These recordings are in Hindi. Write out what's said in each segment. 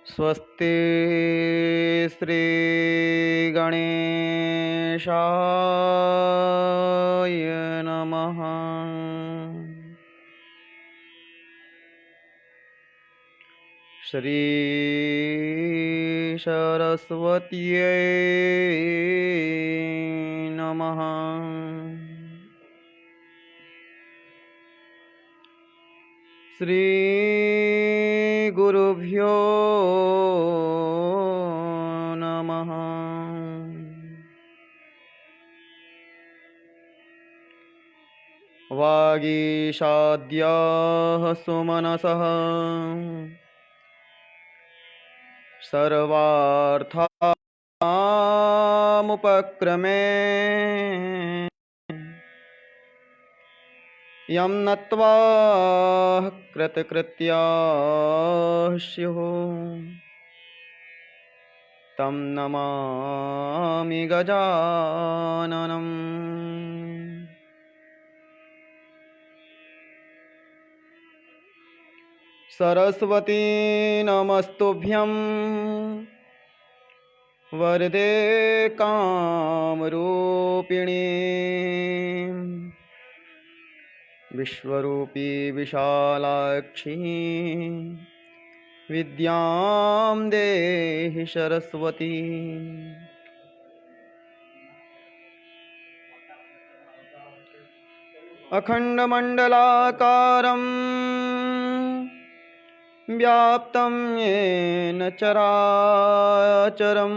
स्वस्ति श्री गणेशाय नमः। श्री सरस्वत्यै नमः। श्री गुरुभ्यो नमः। वागीशाद्याः सुमनसः सर्वार्थामुपक्रमे यं नत्वा कृतकृत्याः स्युः तं नमामि गजाननम्। सरस्वती नमस्तुभ्यं वरदे कामरूपिणी विश्वरूपी विशालाक्षी विद्यां देहि सरस्वती। अखण्डमण्डलाकारं व्याप्तं येन चराचरं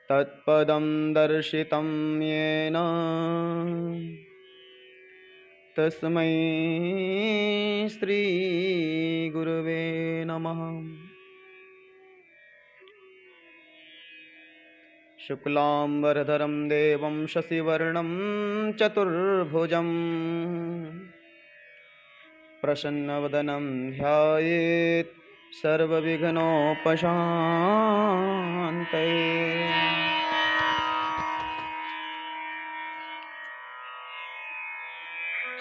तत्पदं दर्शितं येन तस्मै श्री गुरुवे नमः। शुक्लांबरधरं देवं शशिवर्णं चतुर्भुजं प्रसन्नवदनं ध्यायेत् सर्वविघ्नोपशान्तये।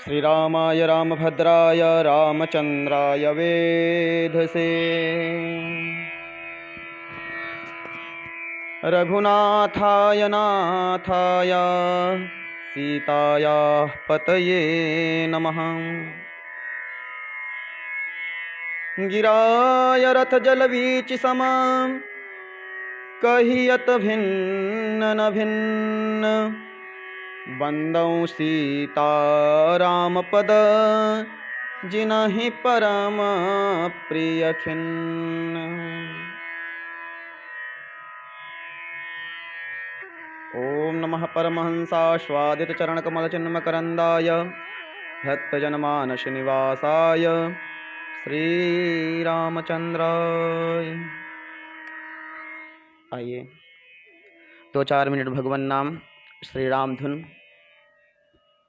श्रीरामाय रामभद्राय रामचन्द्राय वेधसे रघुनाथाय नाथाय सीतायाः पतये नमः। गिराय रथजलवीचिसमं कहियत भिन्न न भिन्न बंदौ सीतारामपद जिनहि परम प्रिय खिन्न। ओम नमः परमहंसास्वादित चरणकमलचिन्मकरन्दाय भक्तजनमानस निवासाय श्रीरामचंद्राय। आइए 2-4 मिनट भगवान नाम श्री राम धुन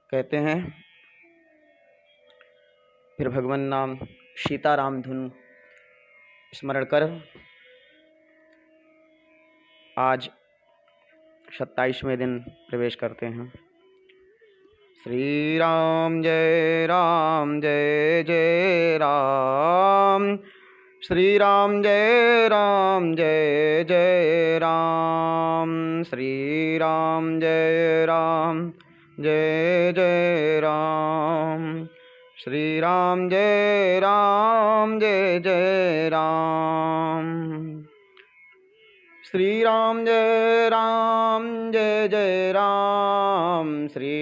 कहते हैं, फिर भगवान नाम सीताराम धुन स्मरण कर आज 27वें दिन प्रवेश करते हैं। श्री राम जय जय राम, श्री राम जय जय राम, श्री राम जय जय राम, श्री राम जय जय राम, श्री राम जय जय राम, श्री राम जय जय राम, श्री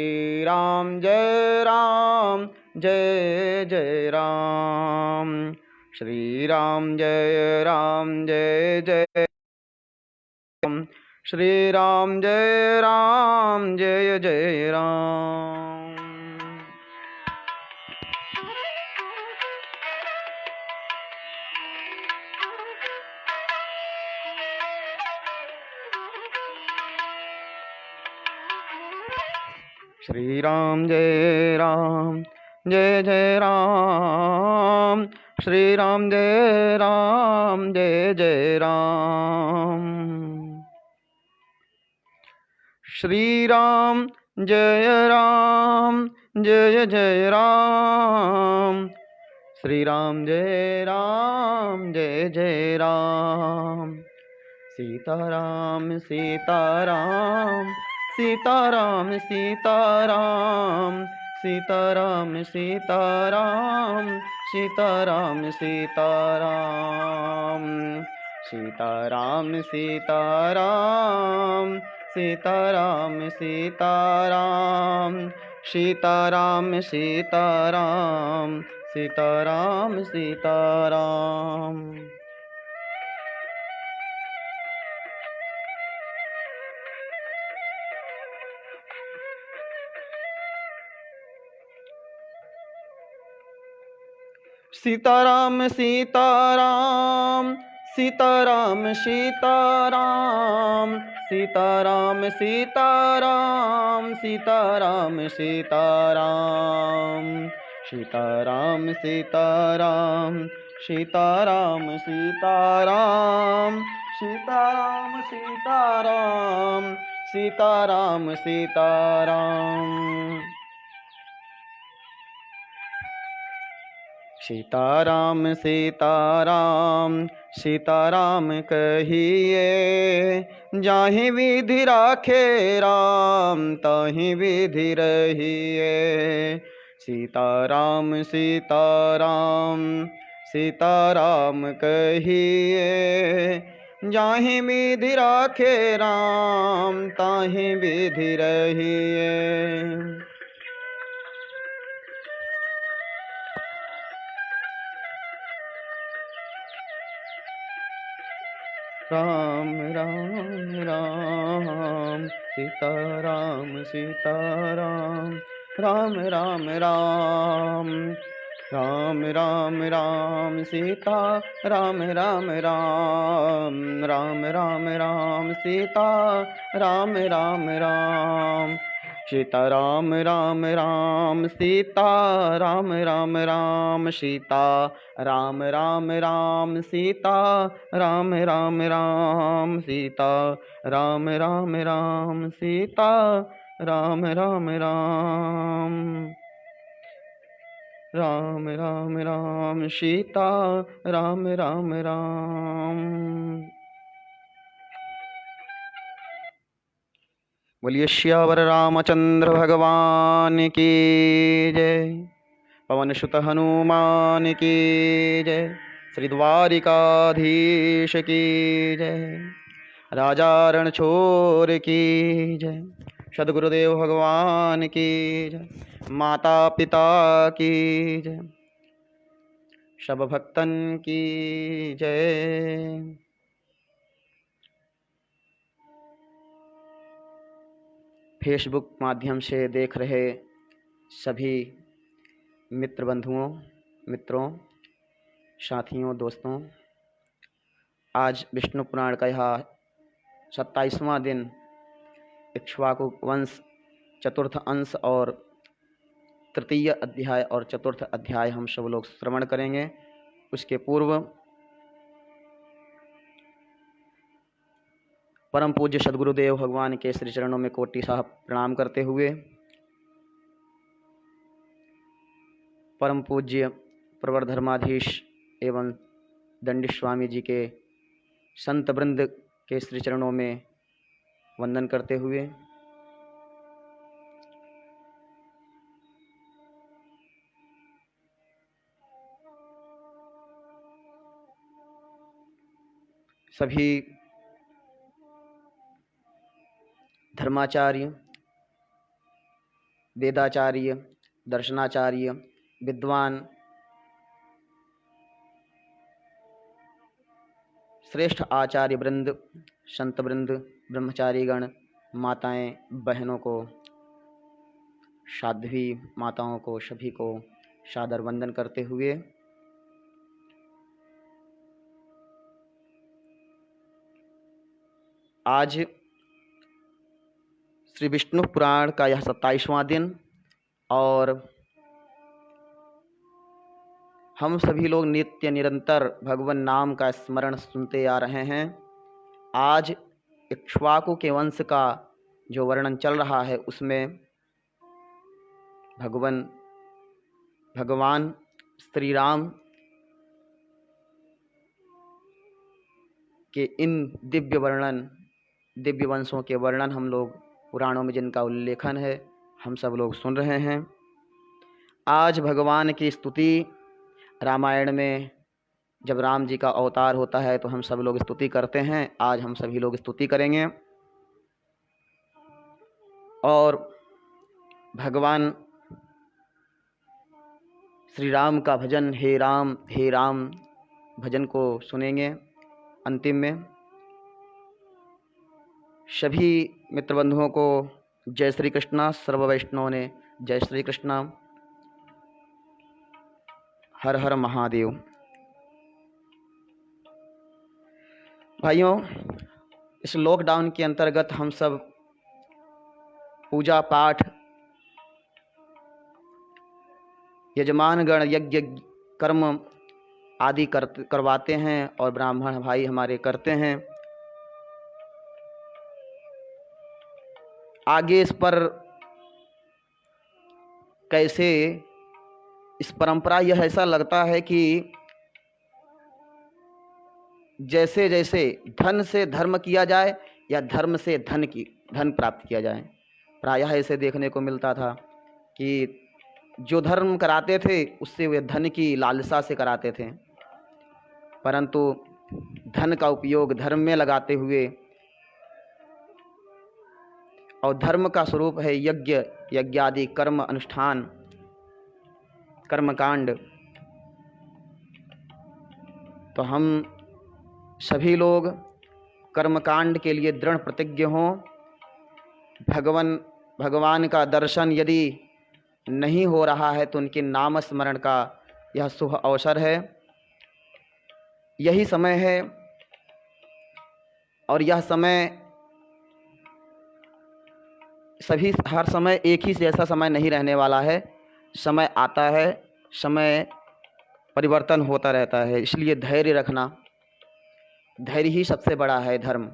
राम जय जय राम, श्री राम जय जय राम। श्री राम जय जय राम, श्री राम जय जय राम, श्री राम जय जय राम, श्री राम जय राम जय जय राम। सीताराम सीताराम सीताराम सीताराम सीताराम सीताराम सीताराम सीताराम सीताराम सीताराम सीताराम सीताराम सीताराम सीताराम सीताराम सीताराम। सीताराम सीताराम सीताराम सीताराम सीताराम सीताराम सीताराम सीताराम सीताराम सीताराम सीताराम सीताराम सीताराम सीताराम सीताराम सीताराम सीताराम सीताराम सीताराम कहिए, जाहि विधि राखे राम ताहि विधि रहिए। सीताराम सीताराम सीताराम कहिए, जाहि विधि राखे राम ताहि विधि रहिए। राम राम राम सीताराम सीताराम राम राम राम राम राम राम सीता राम राम राम राम राम राम सीता राम राम राम सीता राम राम राम सीता राम राम राम सीता राम राम राम सीता राम राम राम सीता राम राम राम सीता राम राम राम राम राम राम सीता राम राम राम। बोलिए श्यावर रामचंद्र भगवान की जय। पवन सुत हनुमान की जय। श्री द्वारिकाधीश की जय। राजा रणछोर की जय। सद्गुरुदेव भगवान की जय। माता पिता की जय। सब भक्तन की जय। फेसबुक माध्यम से देख रहे सभी मित्र बंधुओं, मित्रों, साथियों, दोस्तों, आज विष्णु पुराण का यह 27वां दिन इक्ष्वाकु वंश चतुर्थ अंश और तृतीय अध्याय और चतुर्थ अध्याय हम सब लोग श्रवण करेंगे। उसके पूर्व परम पूज्य सद्गुरुदेव भगवान के श्री चरणों में कोटि साहब प्रणाम करते हुए परम पूज्य प्रवर धर्माधीश एवं दंडी स्वामी जी के संत वृंद के श्री चरणों में वंदन करते हुए सभी धर्माचार्य, वेदाचार्य, दर्शनाचार्य, विद्वान, श्रेष्ठ आचार्य वृंद, संत वृंद, ब्रह्मचारीगण, माताएं, बहनों को, साध्वी माताओं को, सभी को सादर वंदन करते हुए आज श्री विष्णु पुराण का यह 27वां दिन और हम सभी लोग नित्य निरंतर भगवान नाम का स्मरण सुनते आ रहे हैं। आज इक्ष्वाकु के वंश का जो वर्णन चल रहा है उसमें भगवान श्री राम के इन दिव्य वंशों के वर्णन हम लोग पुराणों में जिनका उल्लेखन है हम सब लोग सुन रहे हैं। आज भगवान की स्तुति रामायण में जब राम जी का अवतार होता है तो हम सब लोग स्तुति करते हैं। आज हम सभी लोग स्तुति करेंगे और भगवान श्री राम का भजन हे राम भजन को सुनेंगे। अंतिम में सभी मित्र बंधुओं को जय श्री कृष्णा। सर्व वैष्णव ने जय श्री कृष्णा। हर हर महादेव। भाइयों, इस लॉकडाउन के अंतर्गत हम सब पूजा पाठ, यजमानगण यज्ञ कर्म आदि करवाते हैं और ब्राह्मण भाई हमारे करते हैं। आगे इस पर कैसे इस परंपरा यह ऐसा लगता है कि जैसे जैसे धन से धर्म किया जाए या धर्म से धन प्राप्त किया जाए। प्रायः ऐसे देखने को मिलता था कि जो धर्म कराते थे उससे वे धन की लालसा से कराते थे, परंतु धन का उपयोग धर्म में लगाते हुए, और धर्म का स्वरूप है यज्ञ आदि कर्म अनुष्ठान कर्मकांड। तो हम सभी लोग कर्मकांड के लिए दृढ़ प्रतिज्ञ हों। भगवान का दर्शन यदि नहीं हो रहा है तो उनके नाम स्मरण का यह शुभ अवसर है। यही समय है और यह समय हर समय एक ही जैसा समय नहीं रहने वाला है। समय आता है, समय परिवर्तन होता रहता है, इसलिए धैर्य रखना। धैर्य ही सबसे बड़ा है धर्म।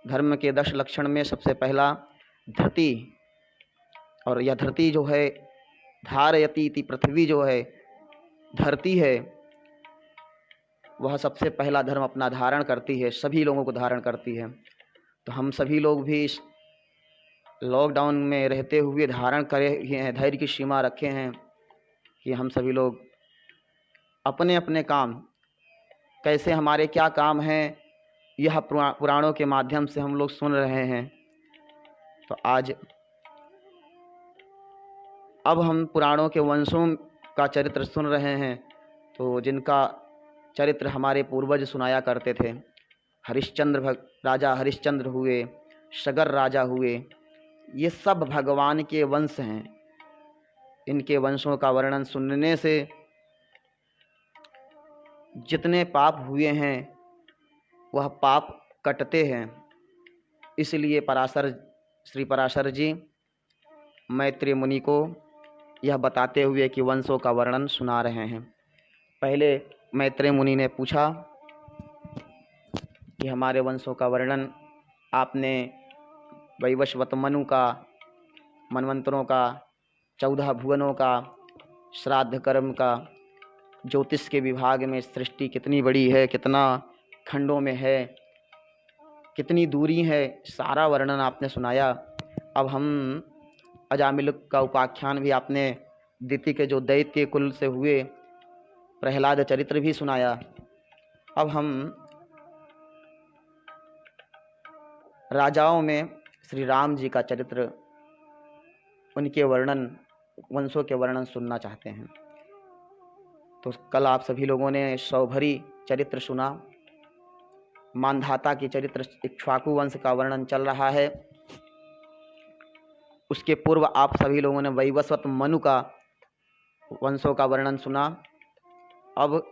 धर्म के 10 लक्षण में सबसे पहला धृति, और यह धरती जो है, धारयति इति पृथ्वी जो है धरती है, वह सबसे पहला धर्म अपना धारण करती है, सभी लोगों को धारण करती है। तो हम सभी लोग भी इस लॉकडाउन में रहते हुए धारण करे हैं, धैर्य की सीमा रखे हैं कि हम सभी लोग अपने अपने काम, कैसे हमारे क्या काम हैं, यह पुराणों के माध्यम से हम लोग सुन रहे हैं। तो आज अब हम पुराणों के वंशों का चरित्र सुन रहे हैं, तो जिनका चरित्र हमारे पूर्वज सुनाया करते थे। राजा हरिश्चंद्र हुए, सगर राजा हुए, ये सब भगवान के वंश हैं। इनके वंशों का वर्णन सुनने से जितने पाप हुए हैं वह पाप कटते हैं। इसलिए श्री पराशर जी मैत्रेय मुनि को यह बताते हुए कि वंशों का वर्णन सुना रहे हैं। पहले मैत्रेय मुनि ने पूछा कि हमारे वंशों का वर्णन आपने वैवस्वत मनु का, मनवंतरों का, 14 भुवनों का, श्राद्ध कर्म का, ज्योतिष के विभाग में सृष्टि कितनी बड़ी है, कितना खंडों में है, कितनी दूरी है, सारा वर्णन आपने सुनाया। अब हम अजामिल का उपाख्यान भी आपने, दिति के जो दैत्य कुल से हुए प्रहलाद चरित्र भी सुनाया। अब हम राजाओं में श्री राम जी का चरित्र, उनके वर्णन, वंशों के वर्णन सुनना चाहते हैं। तो कल आप सभी लोगों ने सौभरी चरित्र सुना, मानधाता की चरित्र, इक्ष्वाकु वंश का वर्णन चल रहा है। उसके पूर्व आप सभी लोगों ने वैवस्वत मनु का वंशों का वर्णन सुना। अब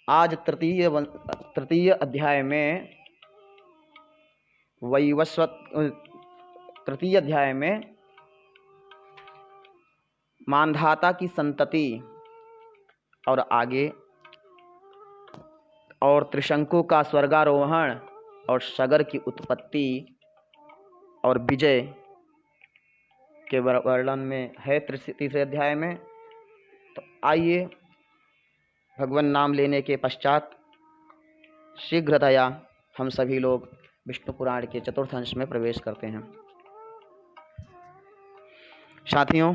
आज तृतीय अध्याय में तृतीय अध्याय में मानधाता की संतति और आगे, और त्रिशंकु का स्वर्गारोहण और सगर की उत्पत्ति और विजय के वर्णन में है तीसरे अध्याय में। तो आइए भगवान नाम लेने के पश्चात शीघ्रतया हम सभी लोग विष्णु पुराण के चतुर्थ अंश में प्रवेश करते हैं। साथियों,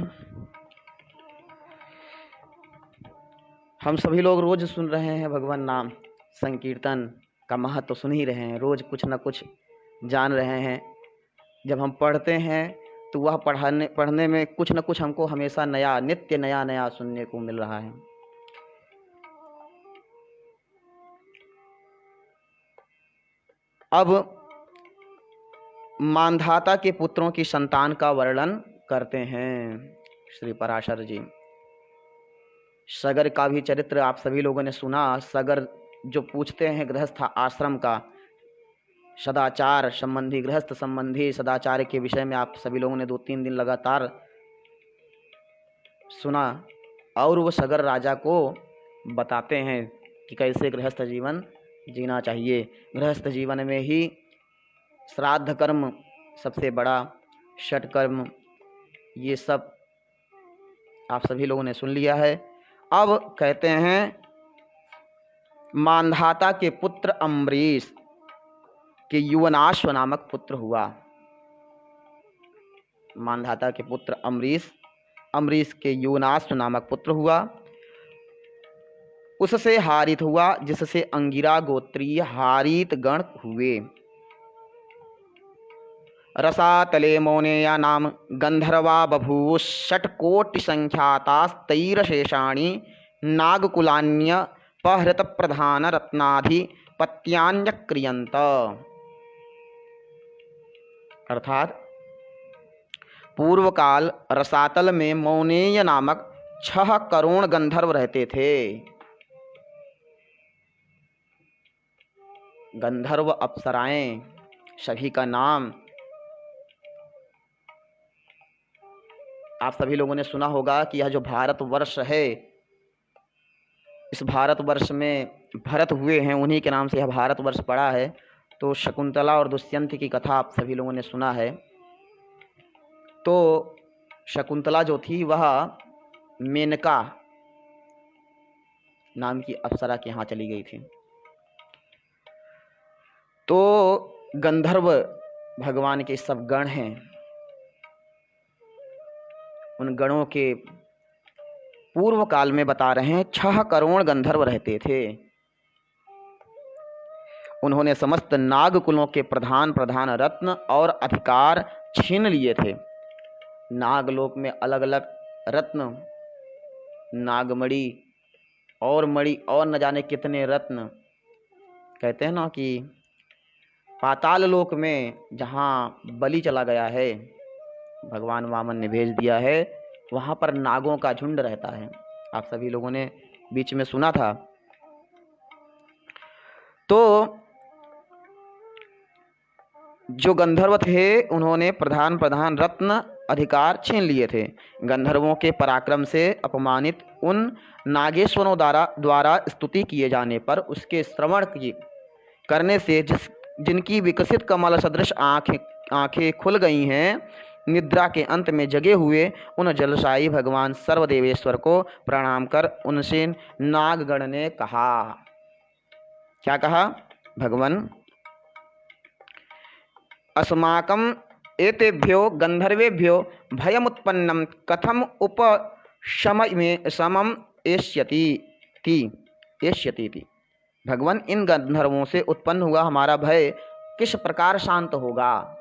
हम सभी लोग रोज सुन रहे हैं भगवान नाम संकीर्तन का महत्व सुन ही रहे हैं, रोज कुछ न कुछ जान रहे हैं। जब हम पढ़ते हैं तो वह पढ़ने में कुछ न कुछ हमको हमेशा नित्य नया सुनने को मिल रहा है। अब मांधाता के पुत्रों की संतान का वर्णन करते हैं श्री पराशर जी। सगर का भी चरित्र आप सभी लोगों ने सुना। सगर जो पूछते हैं गृहस्थ आश्रम का सदाचार संबंधी, गृहस्थ संबंधी सदाचार के विषय में आप सभी लोगों ने 2-3 दिन लगातार सुना, और वो सगर राजा को बताते हैं कि कैसे गृहस्थ जीवन जीना चाहिए। गृहस्थ जीवन में ही श्राद्ध कर्म सबसे बड़ा, षट कर्म, ये सब आप सभी लोगों ने सुन लिया है। अब कहते हैं मांधाता के पुत्र अम्बरीश के युवनाश्व नामक पुत्र हुआ। मांधाता के पुत्र अम्बरीश के युवनाश्व नामक पुत्र हुआ। उससे हारित हुआ, जिससे अंगिरा गोत्रीय हारित गण हुए। रसातले मौनेया नाम गंधर्वा बभूव षट्कोटि संख्यातास्तैरशेषाणि नागकुलान्य पहृत प्रधान रत्नाधिपत्यान्यक्रियन्त। अर्थात पूर्व काल रसातल में मौनेय नामक 6 करोड़ गंधर्व रहते थे। गंधर्व अप्सराएं सभी का नाम आप सभी लोगों ने सुना होगा कि यह जो भारतवर्ष है, इस भारतवर्ष में भरत हुए हैं, उन्हीं के नाम से यह भारतवर्ष पड़ा है। तो शकुंतला और दुष्यंत की कथा आप सभी लोगों ने सुना है। तो शकुंतला जो थी वह मेनका नाम की अप्सरा के यहाँ चली गई थी। तो गंधर्व भगवान के सब गण हैं, उन गणों के पूर्व काल में बता रहे हैं 6 करोड़ गंधर्व रहते थे। उन्होंने समस्त नाग कुलों के प्रधान रत्न और अधिकार छीन लिए थे। नागलोक में अलग अलग रत्न, नागमणि और मणि और न जाने कितने रत्न। कहते हैं ना कि पाताल लोक में जहाँ बलि चला गया है, भगवान वामन ने भेज दिया है, वहाँ पर नागों का झुंड रहता है। आप सभी लोगों ने बीच में सुना था। तो जो गंधर्व थे उन्होंने प्रधान रत्न अधिकार छीन लिए थे। गंधर्वों के पराक्रम से अपमानित उन नागेश्वरों द्वारा स्तुति किए जाने पर उसके श्रवण करने से जिनकी विकसित कमल सदृश आंखें खुल गई हैं, निद्रा के अंत में जगे हुए उन जलशायी भगवान सर्वदेवेश्वर को प्रणाम कर उनसे नागगण ने कहा। क्या कहा? भगवान अस्माकं एतेभ्यो गंधर्वेभ्यो भयमुत्पन्नं कथम उपशमम् एष्यति। भगवान, इन गंधर्वों से उत्पन्न हुआ हमारा भय किस प्रकार शांत होगा?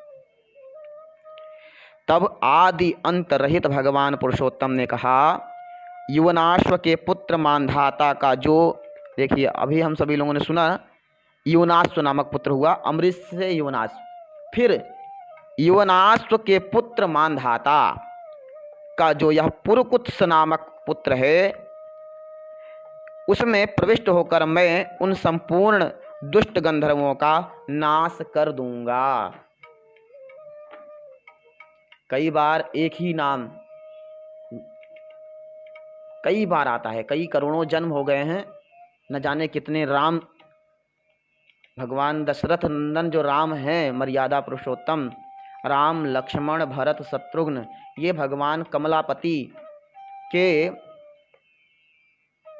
तब आदि अंत रहित भगवान पुरुषोत्तम ने कहा, युवनाश्व के पुत्र मांधाता का जो, देखिए अभी हम सभी लोगों ने सुना युवनाश्व नामक पुत्र हुआ, अम्बरीश से युवनाश्व, फिर युवनाश्व के पुत्र मांधाता का जो यह पुरुकुत्स नामक पुत्र है, उसमें प्रविष्ट होकर मैं उन संपूर्ण दुष्ट गंधर्वों का नाश कर दूंगा। कई बार एक ही नाम कई बार आता है, कई करोड़ों जन्म हो गए हैं, न जाने कितने राम, भगवान दशरथ नंदन जो राम हैं, मर्यादा पुरुषोत्तम राम, लक्ष्मण, भरत, शत्रुघ्न, ये भगवान कमलापति के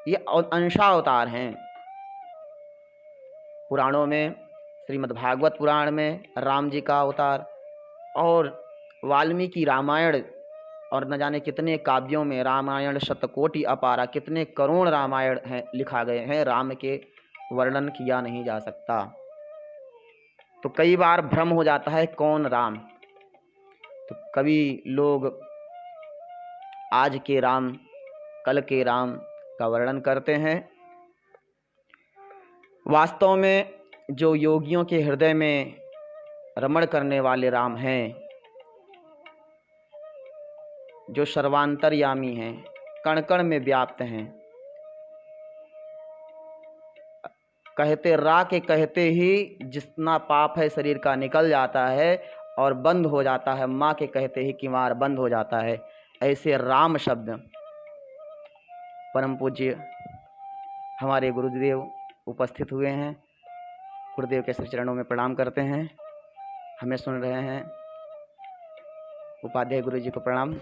ये अंशावतार हैं। पुराणों में, श्रीमद् भागवत पुराण में राम जी का अवतार, और वाल्मीकि रामायण और न जाने कितने काव्यों में, रामायण शतकोटि अपारा, कितने करोड़ रामायण हैं लिखा गए हैं, राम के वर्णन किया नहीं जा सकता। तो कई बार भ्रम हो जाता है कौन राम। तो कभी लोग आज के राम, कल के राम का वर्णन करते हैं। वास्तव में जो योगियों के हृदय में रमण करने वाले राम हैं, जो सर्वांतर्यामी हैं, कण कण में व्याप्त हैं, कहते रा के कहते ही जितना पाप है शरीर का निकल जाता है और बंद हो जाता है, माँ के कहते ही किवाड़ बंद हो जाता है। ऐसे राम शब्द परम पूज्य हमारे गुरुदेव उपस्थित हुए हैं। गुरुदेव के श्री चरणों में प्रणाम करते हैं। हमें सुन रहे हैं उपाध्याय गुरु जी को प्रणाम।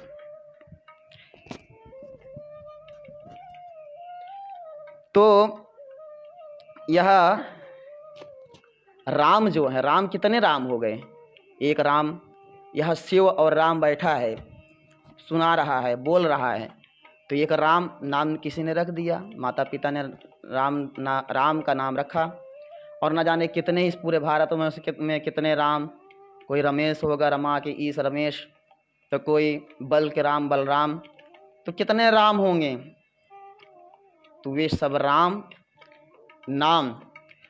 तो यह राम जो है, राम कितने राम हो गए। एक राम, यह शिव और राम बैठा है, सुना रहा है, बोल रहा है। तो एक राम नाम किसी ने रख दिया, माता पिता ने राम का नाम रखा। और न जाने कितने इस पूरे भारत में कितने राम, कोई रमेश होगा, रमा के ईश रमेश, तो कोई बल के राम बलराम, तो कितने राम होंगे। तो वे सब राम नाम,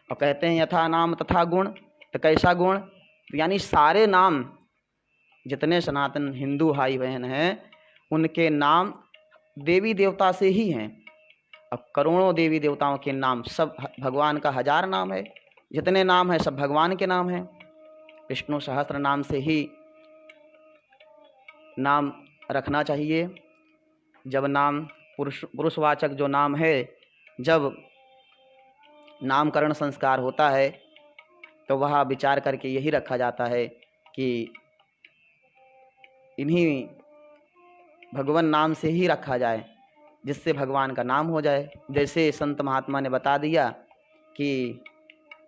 और कहते हैं यथा नाम तथा गुण। तो कैसा गुण, तो यानी सारे नाम जितने सनातन हिंदू भाई बहन हैं उनके नाम देवी देवता से ही हैं। अब करोड़ों देवी देवताओं के नाम, सब भगवान का 1000 नाम है, जितने नाम हैं सब भगवान के नाम हैं। विष्णु सहस्त्र नाम से ही नाम रखना चाहिए। जब नाम पुरुषवाचक जो नाम है, जब नामकरण संस्कार होता है तो वह विचार करके यही रखा जाता है कि इन्हीं भगवान नाम से ही रखा जाए, जिससे भगवान का नाम हो जाए। जैसे संत महात्मा ने बता दिया कि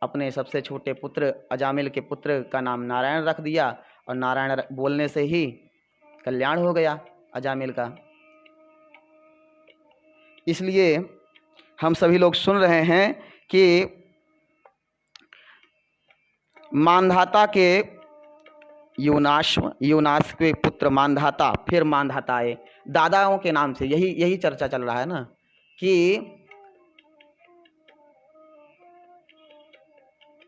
अपने सबसे छोटे पुत्र अजामिल के पुत्र का नाम नारायण रख दिया, और नारायण बोलने से ही कल्याण हो गया अजामिल का। इसलिए हम सभी लोग सुन रहे हैं कि मांधाता के यूनाश के पुत्र मांधाता, फिर मांधाता आए दादाओं के नाम से। यही चर्चा चल रहा है ना, कि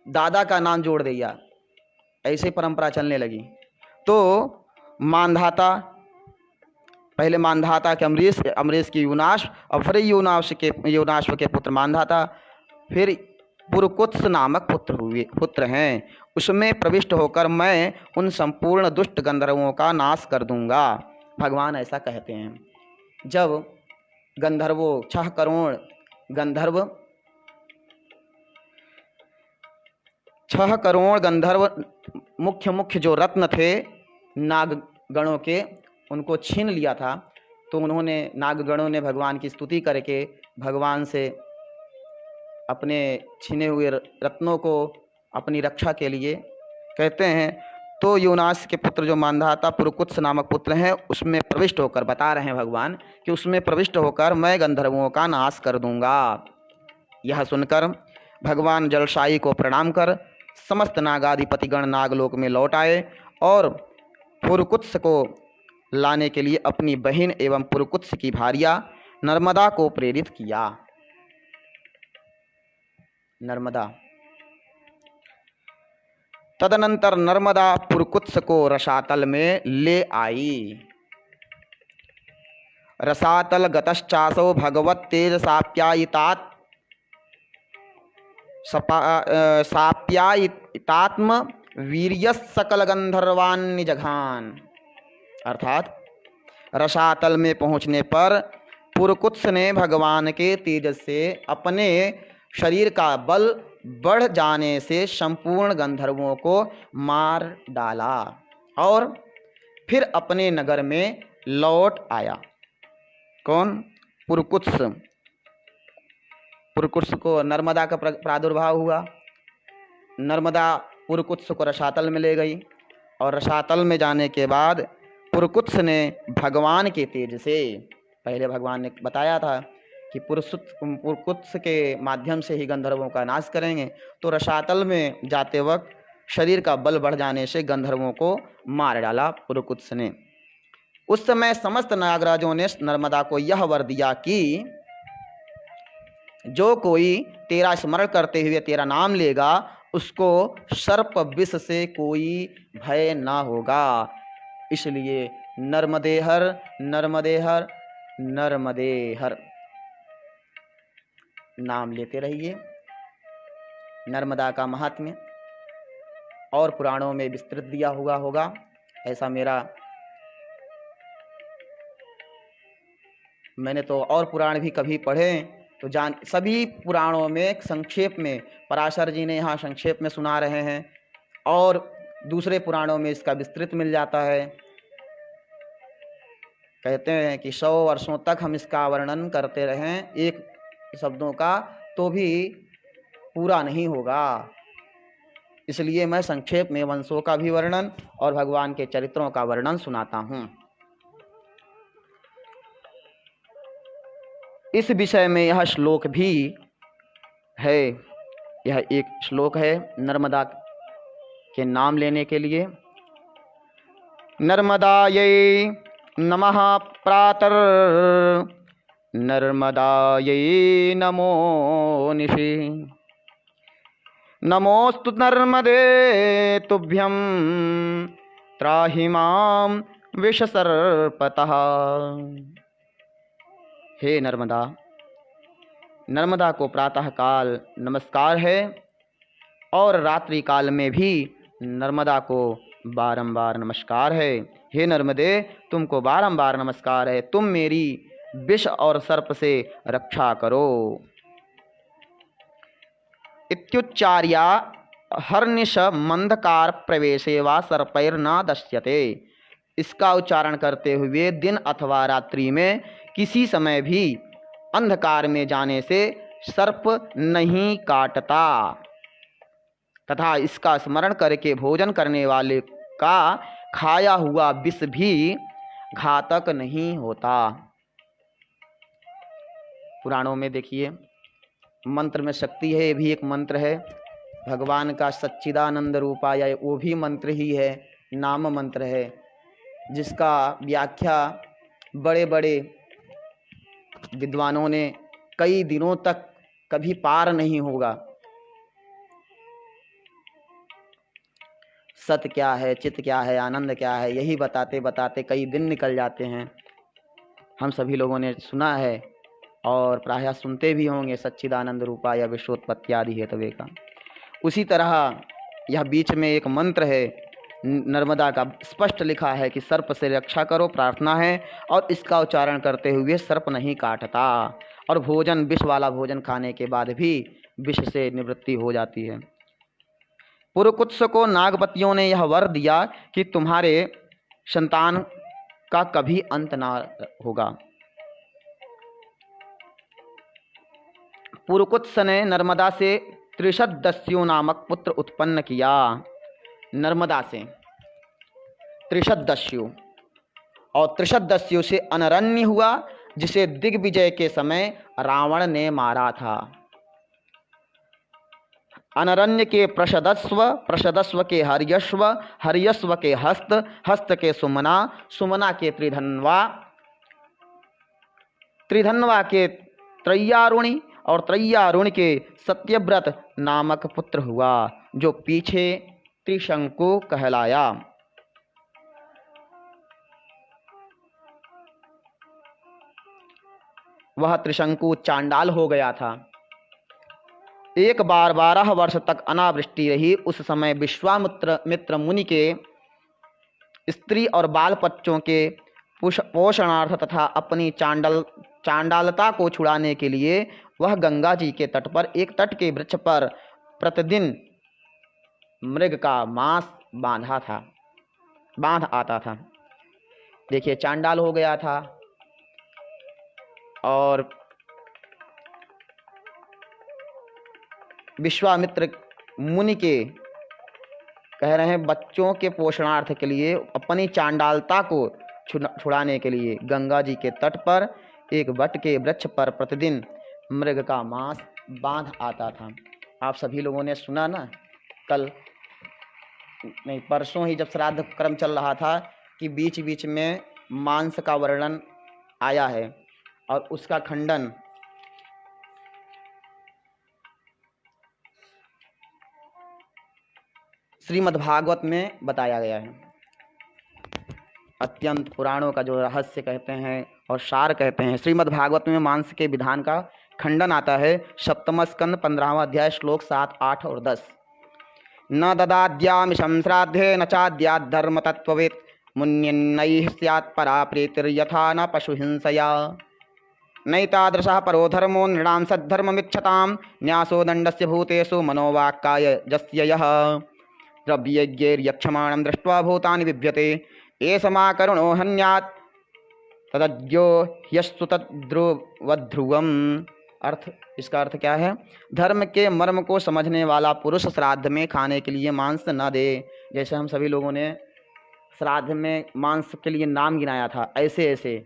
दादा का नाम जोड़ दिया, ऐसे परंपरा चलने लगी। तो मांधाता, पहले मांधाता के अमरीश की यूनाश, और फिर यूनाश के पुत्र मांधाता, फिर पुरकुत्स नामक पुत्र हैं। उसमें प्रविष्ट होकर मैं उन संपूर्ण दुष्ट गंधर्वों का नाश कर दूंगा। भगवान ऐसा कहते हैं। जब गंधर्वों 6 करोड़ गंधर्व, 6 करोड़ गंधर्व मुख्य जो रत्न थे नागगणों के, उनको छीन लिया था। तो उन्होंने, नागगणों ने भगवान की स्तुति करके भगवान से अपने छीने हुए रत्नों को अपनी रक्षा के लिए कहते हैं। तो यूनास के पुत्र जो मांधाता पुरकुत्स नामक पुत्र हैं, उसमें प्रविष्ट होकर, बता रहे हैं भगवान कि उसमें प्रविष्ट होकर मैं गंधर्वों का नाश कर दूंगा। यह सुनकर भगवान जलशायी को प्रणाम कर समस्त नागाधिपतिगण नागलोक में लौट आए और पुरकुत्स को लाने के लिए अपनी बहन एवं पुरकुत्स की भार्या नर्मदा को प्रेरित किया। नर्मदा, तदनंतर नर्मदा पुरकुत्स को रसातल में ले आई। रसातल गतश्चासो भगवत तेज साप्यायितात्म वीर्यस् सकल गंधर्वान् जघान। अर्थात रसातल में पहुंचने पर पुरकुत्स ने भगवान के तेज से अपने शरीर का बल बढ़ जाने से संपूर्ण गंधर्वों को मार डाला और फिर अपने नगर में लौट आया। कौन? पुरकुत्स। पुरकुत्स को नर्मदा का प्रादुर्भाव हुआ। नर्मदा पुरकुत्स को रसातल में ले गई और रसातल में जाने के बाद पुरकुत्स ने भगवान के तेज से, पहले भगवान ने बताया था कि पुरकुत्स के माध्यम से ही गंधर्वों का नाश करेंगे, तो रसातल में जाते वक्त शरीर का बल बढ़ जाने से गंधर्वों को मार डाला पुरकुत्स ने। उस समय समस्त नागराजों ने नर्मदा को यह वर दिया कि जो कोई तेरा स्मरण करते हुए तेरा नाम लेगा उसको सर्प विष से कोई भय ना होगा। इसलिए नर्मदे हर नर्मदे हर नर्मदे हर नाम लेते रहिए। नर्मदा का महात्म्य और पुराणों में विस्तृत दिया हुआ होगा, ऐसा मैंने तो और पुराण भी कभी पढ़े तो सभी पुराणों में संक्षेप में पराशर जी ने यहाँ संक्षेप में सुना रहे हैं और दूसरे पुराणों में इसका विस्तृत मिल जाता है। कहते हैं कि 100 वर्षों तक हम इसका वर्णन करते रहें एक शब्दों का तो भी पूरा नहीं होगा। इसलिए मैं संक्षेप में वंशों का भी वर्णन और भगवान के चरित्रों का वर्णन सुनाता हूँ। इस विषय में यह श्लोक भी है। यह एक श्लोक है नर्मदा के नाम लेने के लिए। नर्मदायै नमः प्रातर् नर्मदायै नमो निशि नमोस्तु नर्मदे तुभ्यं त्राहि मां विषसर्पतः। हे नर्मदा, नर्मदा को प्रातः काल नमस्कार है और रात्रि काल में भी नर्मदा को बारंबार नमस्कार है। हे नर्मदे, तुमको बारंबार नमस्कार है, तुम मेरी विष और सर्प से रक्षा करो। इत्युच्चार्या हर्निश मंधकार प्रवेशे वा सर्पैर्न दश्यते। इसका उच्चारण करते हुए दिन अथवा रात्रि में किसी समय भी अंधकार में जाने से सर्प नहीं काटता तथा इसका स्मरण करके भोजन करने वाले का खाया हुआ विष भी घातक नहीं होता। पुराणों में देखिए मंत्र में शक्ति है, ये भी एक मंत्र है। भगवान का सच्चिदानंद रूपाय वो भी मंत्र ही है, नाम मंत्र है, जिसका व्याख्या बड़े बड़े विद्वानों ने कई दिनों तक कभी पार नहीं होगा। सत्य क्या है, चित्त क्या है, आनंद क्या है, यही बताते बताते कई दिन निकल जाते हैं। हम सभी लोगों ने सुना है और प्रायः सुनते भी होंगे सच्चिदानंद रूपाय विश्वोत्पत्त्यादि हेतवे का। उसी तरह यह बीच में एक मंत्र है नर्मदा का, स्पष्ट लिखा है कि सर्प से रक्षा करो, प्रार्थना है, और इसका उच्चारण करते हुए सर्प नहीं काटता और भोजन विष वाला भोजन खाने के बाद भी विष से निवृत्ति हो जाती है। पुरकुत्स को नागपतियों ने यह वर दिया कि तुम्हारे संतान का कभी अंत ना होगा। पुरकुत्स ने नर्मदा से त्रिशदस्यु नामक पुत्र उत्पन्न किया। नर्मदा से त्रिशदस्यु और त्रिशदस्यु से अनरण्य हुआ, जिसे दिग्विजय के समय रावण ने मारा था। अनरण्य के प्रषदस्व, प्रषदस्व के हर्यश्व, हर्यश्व के हस्त, हस्त के सुमना, सुमना के त्रिधन्वा, त्रिधन्वा के त्रय्यारुणि और त्रय्यारुणि के सत्यव्रत नामक पुत्र हुआ, जो पीछे त्रिशंकु कहलाया। वह त्रिशंकु चांडाल हो गया था। एक बार 12 वर्ष तक अनावृष्टि रही। उस समय विश्वामित्र मुनि के स्त्री और बाल बच्चों के पोषणार्थ तथा अपनी चांडालता को छुड़ाने के लिए वह गंगा जी के तट पर एक तट के वृक्ष पर प्रतिदिन मृग का मांस बांध आता था। देखिए, चांडाल हो गया था और विश्वामित्र मुनि के कह रहे हैं बच्चों के पोषणार्थ के लिए अपनी चांडालता को छुड़ाने के लिए गंगा जी के तट पर एक वट के वृक्ष पर प्रतिदिन मृग का मांस बांध आता था। आप सभी लोगों ने सुना ना, कल नहीं परसों ही जब श्राद्ध कर्म चल रहा था कि बीच बीच में मांस का वर्णन आया है और उसका खंडन श्रीमद् भागवत में बताया गया है। अत्यंत पुराणों का जो रहस्य कहते हैं और सार कहते हैं, श्रीमद् भागवत में मांस के विधान का खंडन आता है। सप्तम स्कंद 15वां अध्याय श्लोक 7, 8 और 10। न ददाद्यामिषं श्राद्धे न चाद्यात् धर्म तत्त्ववेत् मुन्यन्नैः स्यात् परा प्रीतिर्यथा न पशुहिंसया नैतादृशः परो धर्मो नृणां सद्धर्ममिच्छतां न्यासो दण्डस्य भूतेषु मनोवाक्काय जस्य यः द्रव्यज्ञैर्यक्षमाणं दृष्ट्वा भूतानि बिभ्यते एषमाकरुणो हन्यात् तदज्ञो ह्यस्तु तद्ध्रुवध्रुवम्। इसका अर्थ क्या है? धर्म के मर्म को समझने वाला पुरुष श्राद्ध में खाने के लिए मांस न दे। जैसे हम सभी लोगों ने श्राद्ध में मांस के लिए नाम गिनाया था, ऐसे ऐसे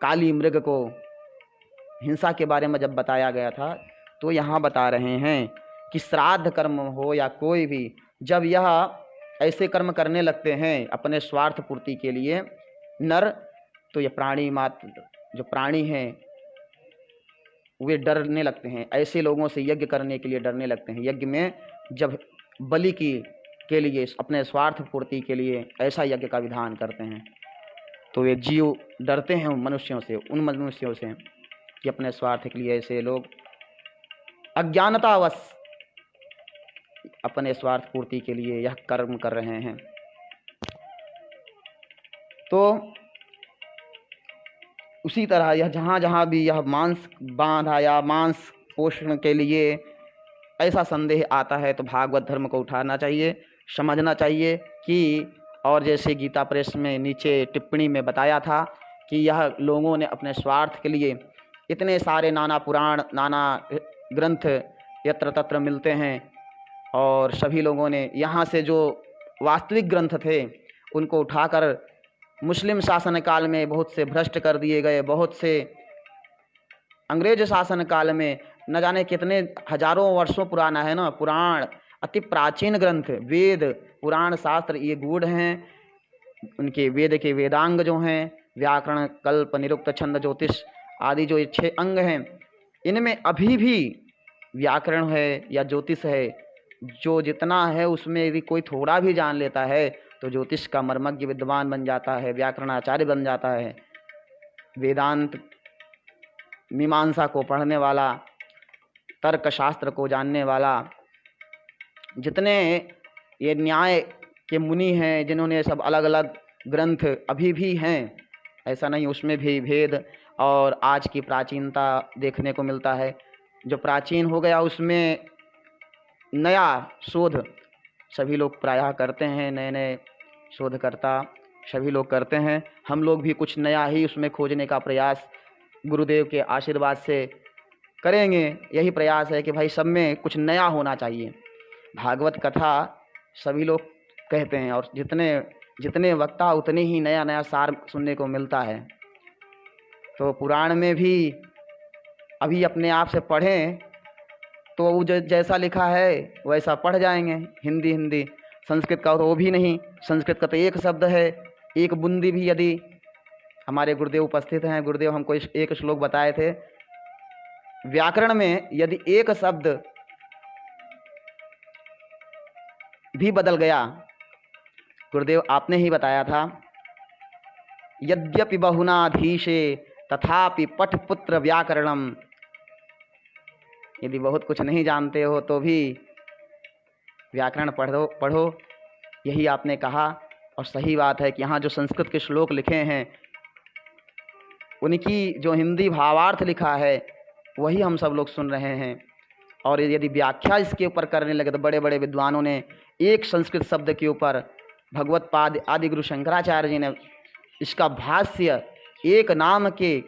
काली मृग को हिंसा के बारे में जब बताया गया था, तो यहाँ बता रहे हैं कि श्राद्ध कर्म हो या कोई भी, जब यह ऐसे कर्म करने लगते हैं अपने स्वार्थ पूर्ति के लिए नर, तो ये प्राणी मात्र जो प्राणी हैं वे डरने लगते हैं। ऐसे लोगों से यज्ञ करने के लिए डरने लगते हैं। यज्ञ में जब बलि के लिए अपने स्वार्थ पूर्ति के लिए ऐसा यज्ञ का विधान करते हैं, तो वे जीव डरते हैं मनुष्यों से, उन मनुष्यों से कि अपने स्वार्थ के लिए ऐसे लोग अज्ञानतावश अपने स्वार्थ पूर्ति के लिए यह कर्म कर रहे हैं। तो उसी तरह यह जहाँ जहाँ भी यह मांस बांधा या मांस पोषण के लिए ऐसा संदेह आता है, तो भागवत धर्म को उठाना चाहिए, समझना चाहिए कि, और जैसे गीता प्रेस में नीचे टिप्पणी में बताया था कि यह लोगों ने अपने स्वार्थ के लिए इतने सारे नाना पुराण, नाना ग्रंथ यत्र तत्र मिलते हैं, और सभी लोगों ने यहाँ से जो वास्तविक ग्रंथ थे उनको उठाकर मुस्लिम शासन काल में बहुत से भ्रष्ट कर दिए गए। बहुत से अंग्रेज शासन काल में न जाने कितने हजारों वर्षों पुराना है ना पुराण, अति प्राचीन ग्रंथ वेद पुराण शास्त्र ये गूढ़ हैं। उनके वेद के वेदांग जो हैं, व्याकरण, कल्प, निरुक्त, छंद, ज्योतिष आदि जो ये 6 अंग हैं, इनमें अभी भी व्याकरण है या ज्योतिष है, जो जितना है उसमें यदि कोई थोड़ा भी जान लेता है तो ज्योतिष का मर्मज्ञ विद्वान बन जाता है, व्याकरणाचार्य बन जाता है। वेदांत मीमांसा को पढ़ने वाला, तर्क शास्त्र को जानने वाला, जितने ये न्याय के मुनि हैं जिन्होंने सब अलग अलग ग्रंथ अभी भी हैं, ऐसा नहीं उसमें भी भेद और आज की प्राचीनता देखने को मिलता है। जो प्राचीन हो गया उसमें नया शोध सभी लोग प्रायः करते हैं, नए नए शोधकर्ता सभी लोग करते हैं। हम लोग भी कुछ नया ही उसमें खोजने का प्रयास गुरुदेव के आशीर्वाद से करेंगे। यही प्रयास है कि भाई सब में कुछ नया होना चाहिए। भागवत कथा सभी लोग कहते हैं और जितने जितने वक्ता उतने ही नया नया सार सुनने को मिलता है। तो पुराण में भी अभी अपने आप से पढ़ें तो वो जैसा लिखा है वैसा पढ़ जाएंगे। हिंदी संस्कृत का तो वो भी नहीं, संस्कृत का तो एक शब्द है, एक बूंदी भी यदि हमारे गुरुदेव उपस्थित हैं, गुरुदेव हमको एक श्लोक बताए थे, व्याकरण में यदि एक शब्द भी बदल गया, गुरुदेव आपने ही बताया था, यद्यपि बहुनाधीशे तथापि पठपुत्र व्याकरणम। यदि बहुत कुछ नहीं जानते हो तो भी व्याकरण पढ़ो, यही आपने कहा। और सही बात है कि यहाँ जो संस्कृत के श्लोक लिखे हैं उनकी जो हिंदी भावार्थ लिखा है वही हम सब लोग सुन रहे हैं। और यदि व्याख्या इसके ऊपर करने लगे तो बड़े बड़े विद्वानों ने एक संस्कृत शब्द के ऊपर, भगवत पाद आदि गुरु शंकराचार्य जी ने इसका भाष्य, एक नाम के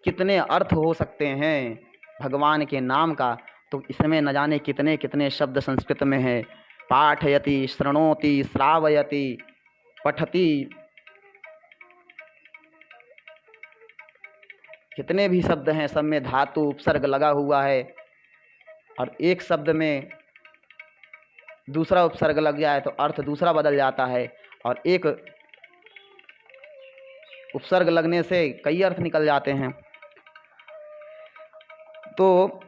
कितने अर्थ हो सकते हैं भगवान के नाम का, तो इसमें न जाने कितने कितने शब्द संस्कृत में हैं। पाठयति, शृणोति, श्रावयति, पठति, कितने भी शब्द हैं, सब में धातु उपसर्ग लगा हुआ है। और एक शब्द में दूसरा उपसर्ग लग जाए तो अर्थ दूसरा बदल जाता है, और एक उपसर्ग लगने से कई अर्थ निकल जाते हैं। तो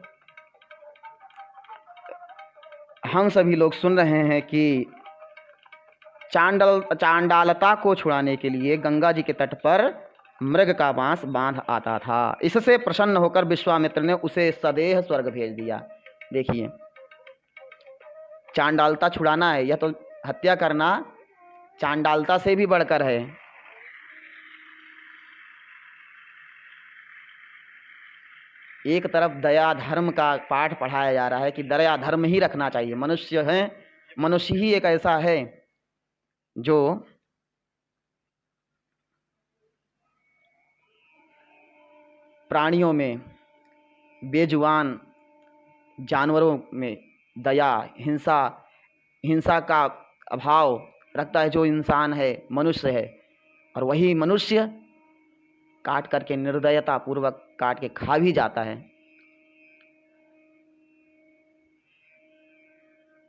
हम सभी लोग सुन रहे हैं कि चांडालता को छुड़ाने के लिए गंगा जी के तट पर मृग का बांस बांध आता था। इससे प्रसन्न होकर विश्वामित्र ने उसे सदेह स्वर्ग भेज दिया। देखिए, चांडालता छुड़ाना है, यह तो हत्या करना चांडालता से भी बढ़कर है। एक तरफ दया धर्म का पाठ पढ़ाया जा रहा है कि दया धर्म ही रखना चाहिए। मनुष्य ही एक ऐसा है जो प्राणियों में, बेजुबान जानवरों में दया, हिंसा का अभाव रखता है। जो इंसान है, मनुष्य है, और वही मनुष्य काट करके निर्दयता पूर्वक काट के खा भी जाता है।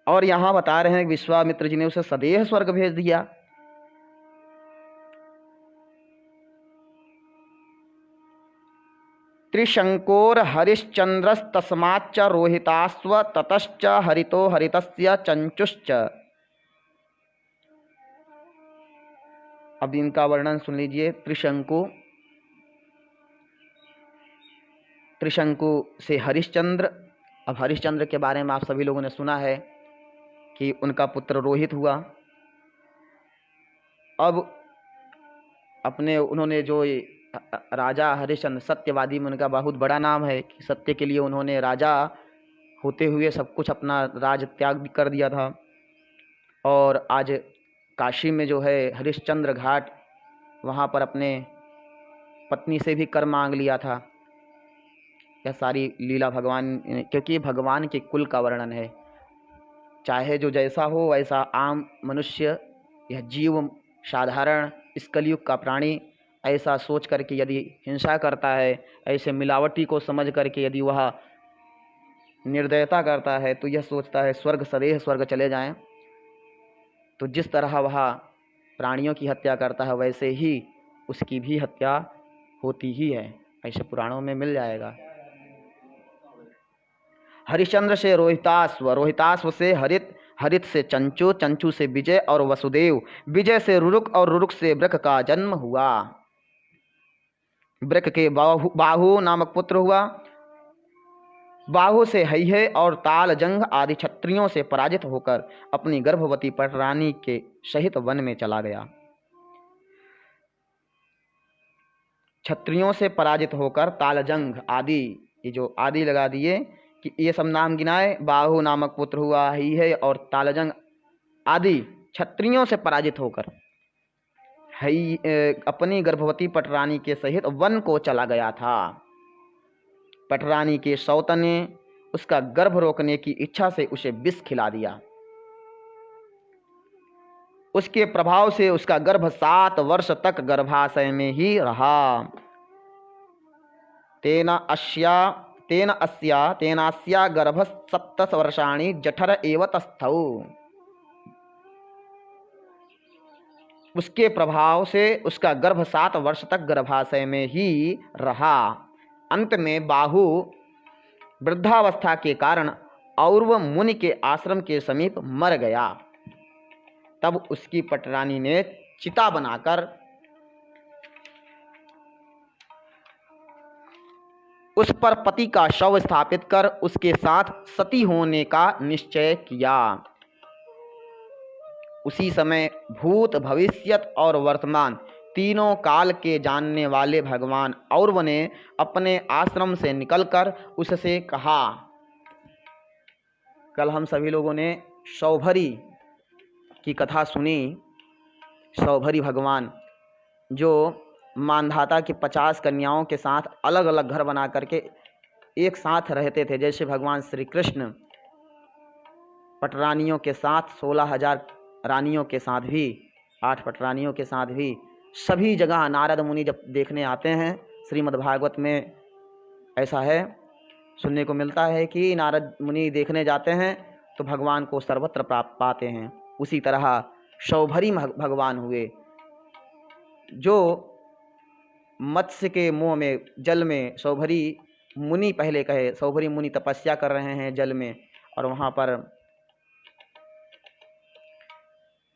और यहाँ बता रहे हैं विश्वामित्र जी ने उसे सदेह स्वर्ग भेज दिया। त्रिशंकोर हरिश्चंद्रस्तस्माच्च रोहितास्व ततश्च हरितो हरितस्य चंचुश्च। अब इनका वर्णन सुन लीजिए। त्रिशंकु से हरिश्चंद्र। अब हरिश्चंद्र के बारे में आप सभी लोगों ने सुना है कि उनका पुत्र रोहित हुआ। अब उन्होंने जो राजा हरिश्चंद्र, सत्यवादी में उनका बहुत बड़ा नाम है कि सत्य के लिए उन्होंने राजा होते हुए सब कुछ अपना राज त्याग भी कर दिया था। और आज काशी में जो है हरिश्चंद्र घाट, वहाँ पर अपने पत्नी से भी कर मांग लिया था। यह सारी लीला भगवान, क्योंकि भगवान के कुल का वर्णन है। चाहे जो जैसा हो वैसा आम मनुष्य, यह जीव साधारण इस कलयुग का प्राणी ऐसा सोच करके यदि हिंसा करता है, ऐसे मिलावटी को समझ करके यदि वह निर्दयता करता है, तो यह सोचता है स्वर्ग सदैह स्वर्ग चले जाएं। तो जिस तरह वह प्राणियों की हत्या करता है वैसे ही उसकी भी हत्या होती ही है, ऐसे पुराणों में मिल जाएगा। हरिश्चंद्र से रोहितास्व, रोहितास्व से हरित, हरित से चंचू, चंचू से विजय और वसुदेव, विजय से रुरुक और रुरुक से वृक का जन्म हुआ। वृक के बाहु नामक पुत्र हुआ। बाहु से हैहे और तालजंग आदि क्षत्रियों से पराजित होकर अपनी गर्भवती पटरानी के सहित वन में चला गया। क्षत्रियों से पराजित होकर तालजंग आदि, ये जो आदि लगा दिए कि ये सब नाम गिनाए। बाहु नामक पुत्र हुआ, हैहे और तालजंग आदि क्षत्रियों से पराजित होकर अपनी गर्भवती पटरानी के सहित वन को चला गया था। पटरानी के सौतन ने उसका गर्भ रोकने की इच्छा से उसे विष खिला दिया। उसके प्रभाव से उसका गर्भ 7 वर्ष तक गर्भाशय में ही रहा। तेनास्या गर्भ 7 वर्षाणि जठर एव तस्थौ। उसके प्रभाव से उसका गर्भ 7 वर्ष तक गर्भाशय में ही रहा। अंत में बाहु वृद्धावस्था के कारण औरव मुनि के आश्रम के समीप मर गया। तब उसकी पटरानी ने चिता बनाकर उस पर पति का शव स्थापित कर उसके साथ सती होने का निश्चय किया। उसी समय भूत, भविष्यत और वर्तमान तीनों काल के जानने वाले भगवान औरव ने अपने आश्रम से निकलकर उससे कहा। कल हम सभी लोगों ने सौभरी की कथा सुनी। सौभरी भगवान जो मानधाता की 50 कन्याओं के साथ अलग अलग घर बना करके एक साथ रहते थे। जैसे भगवान श्री कृष्ण पटरानियों के साथ 16,000 रानियों के साथ भी, 8 पटरानियों के साथ भी सभी जगह नारद मुनि जब देखने आते हैं, श्रीमद् भागवत में ऐसा है, सुनने को मिलता है कि नारद मुनि देखने जाते हैं तो भगवान को सर्वत्र प्राप्त पाते हैं। उसी तरह शौभरी भगवान हुए, जो मत्स्य के मुंह में जल में शौभरी मुनि पहले कहे, शौभरी मुनि तपस्या कर रहे हैं जल में, और वहाँ पर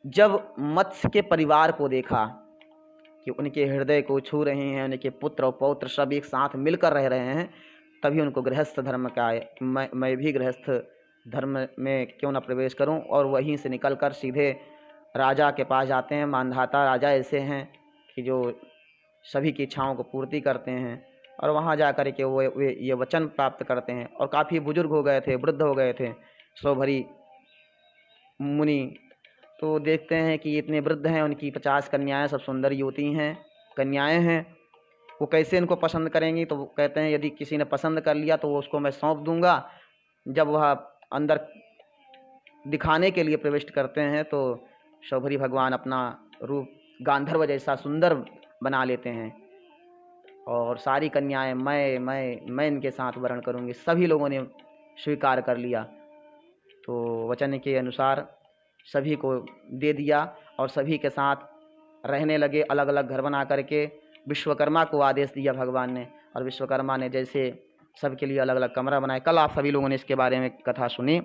जब मत्स्य के परिवार को देखा कि उनके हृदय को छू रहे हैं, उनके पुत्र और पौत्र सब एक साथ मिलकर रह रहे हैं, तभी उनको गृहस्थ धर्म का मैं भी गृहस्थ धर्म में क्यों न प्रवेश करूं, और वहीं से निकलकर सीधे राजा के पास जाते हैं। मानधाता राजा ऐसे हैं कि जो सभी की इच्छाओं को पूर्ति करते हैं, और वहाँ जा कर के वे ये वचन प्राप्त करते हैं। और काफ़ी बुजुर्ग हो गए थे, वृद्ध हो गए थे शौभरी मुनि, तो देखते हैं कि इतने वृद्ध हैं, उनकी 50 कन्याएं सब सुंदर युवती हैं, कन्याएं हैं, वो कैसे इनको पसंद करेंगी। तो वो कहते हैं यदि किसी ने पसंद कर लिया तो वो उसको मैं सौंप दूंगा। जब वह अंदर दिखाने के लिए प्रविष्ट करते हैं तो शौभरी भगवान अपना रूप गांधर्व जैसा सुंदर बना लेते हैं, और सारी कन्याएं मैं इनके साथ वरण करूंगी। सभी लोगों ने स्वीकार कर लिया, तो वचन के अनुसार सभी को दे दिया और सभी के साथ रहने लगे, अलग अलग घर बना करके। विश्वकर्मा को आदेश दिया भगवान ने, और विश्वकर्मा ने जैसे सबके लिए अलग अलग कमरा बनाए। कल आप सभी लोगों ने इसके बारे में कथा सुनी।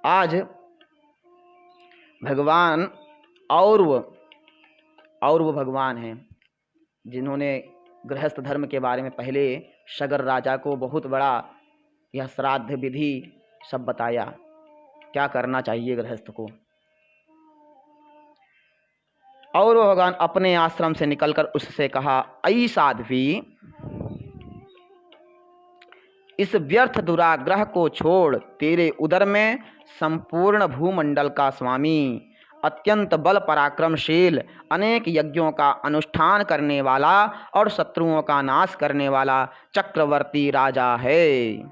आज भगवान औरव भगवान हैं, जिन्होंने गृहस्थ धर्म के बारे में पहले सगर राजा को बहुत बड़ा यह श्राद्ध विधि सब बताया, क्या करना चाहिए गृहस्थ को। और वह भगवान अपने आश्रम से निकलकर उससे कहा, ऐ साध्वी, इस व्यर्थ दुराग्रह को छोड़, तेरे उदर में संपूर्ण भूमंडल का स्वामी, अत्यंत बल पराक्रमशील, अनेक यज्ञों का अनुष्ठान करने वाला और शत्रुओं का नाश करने वाला चक्रवर्ती राजा है।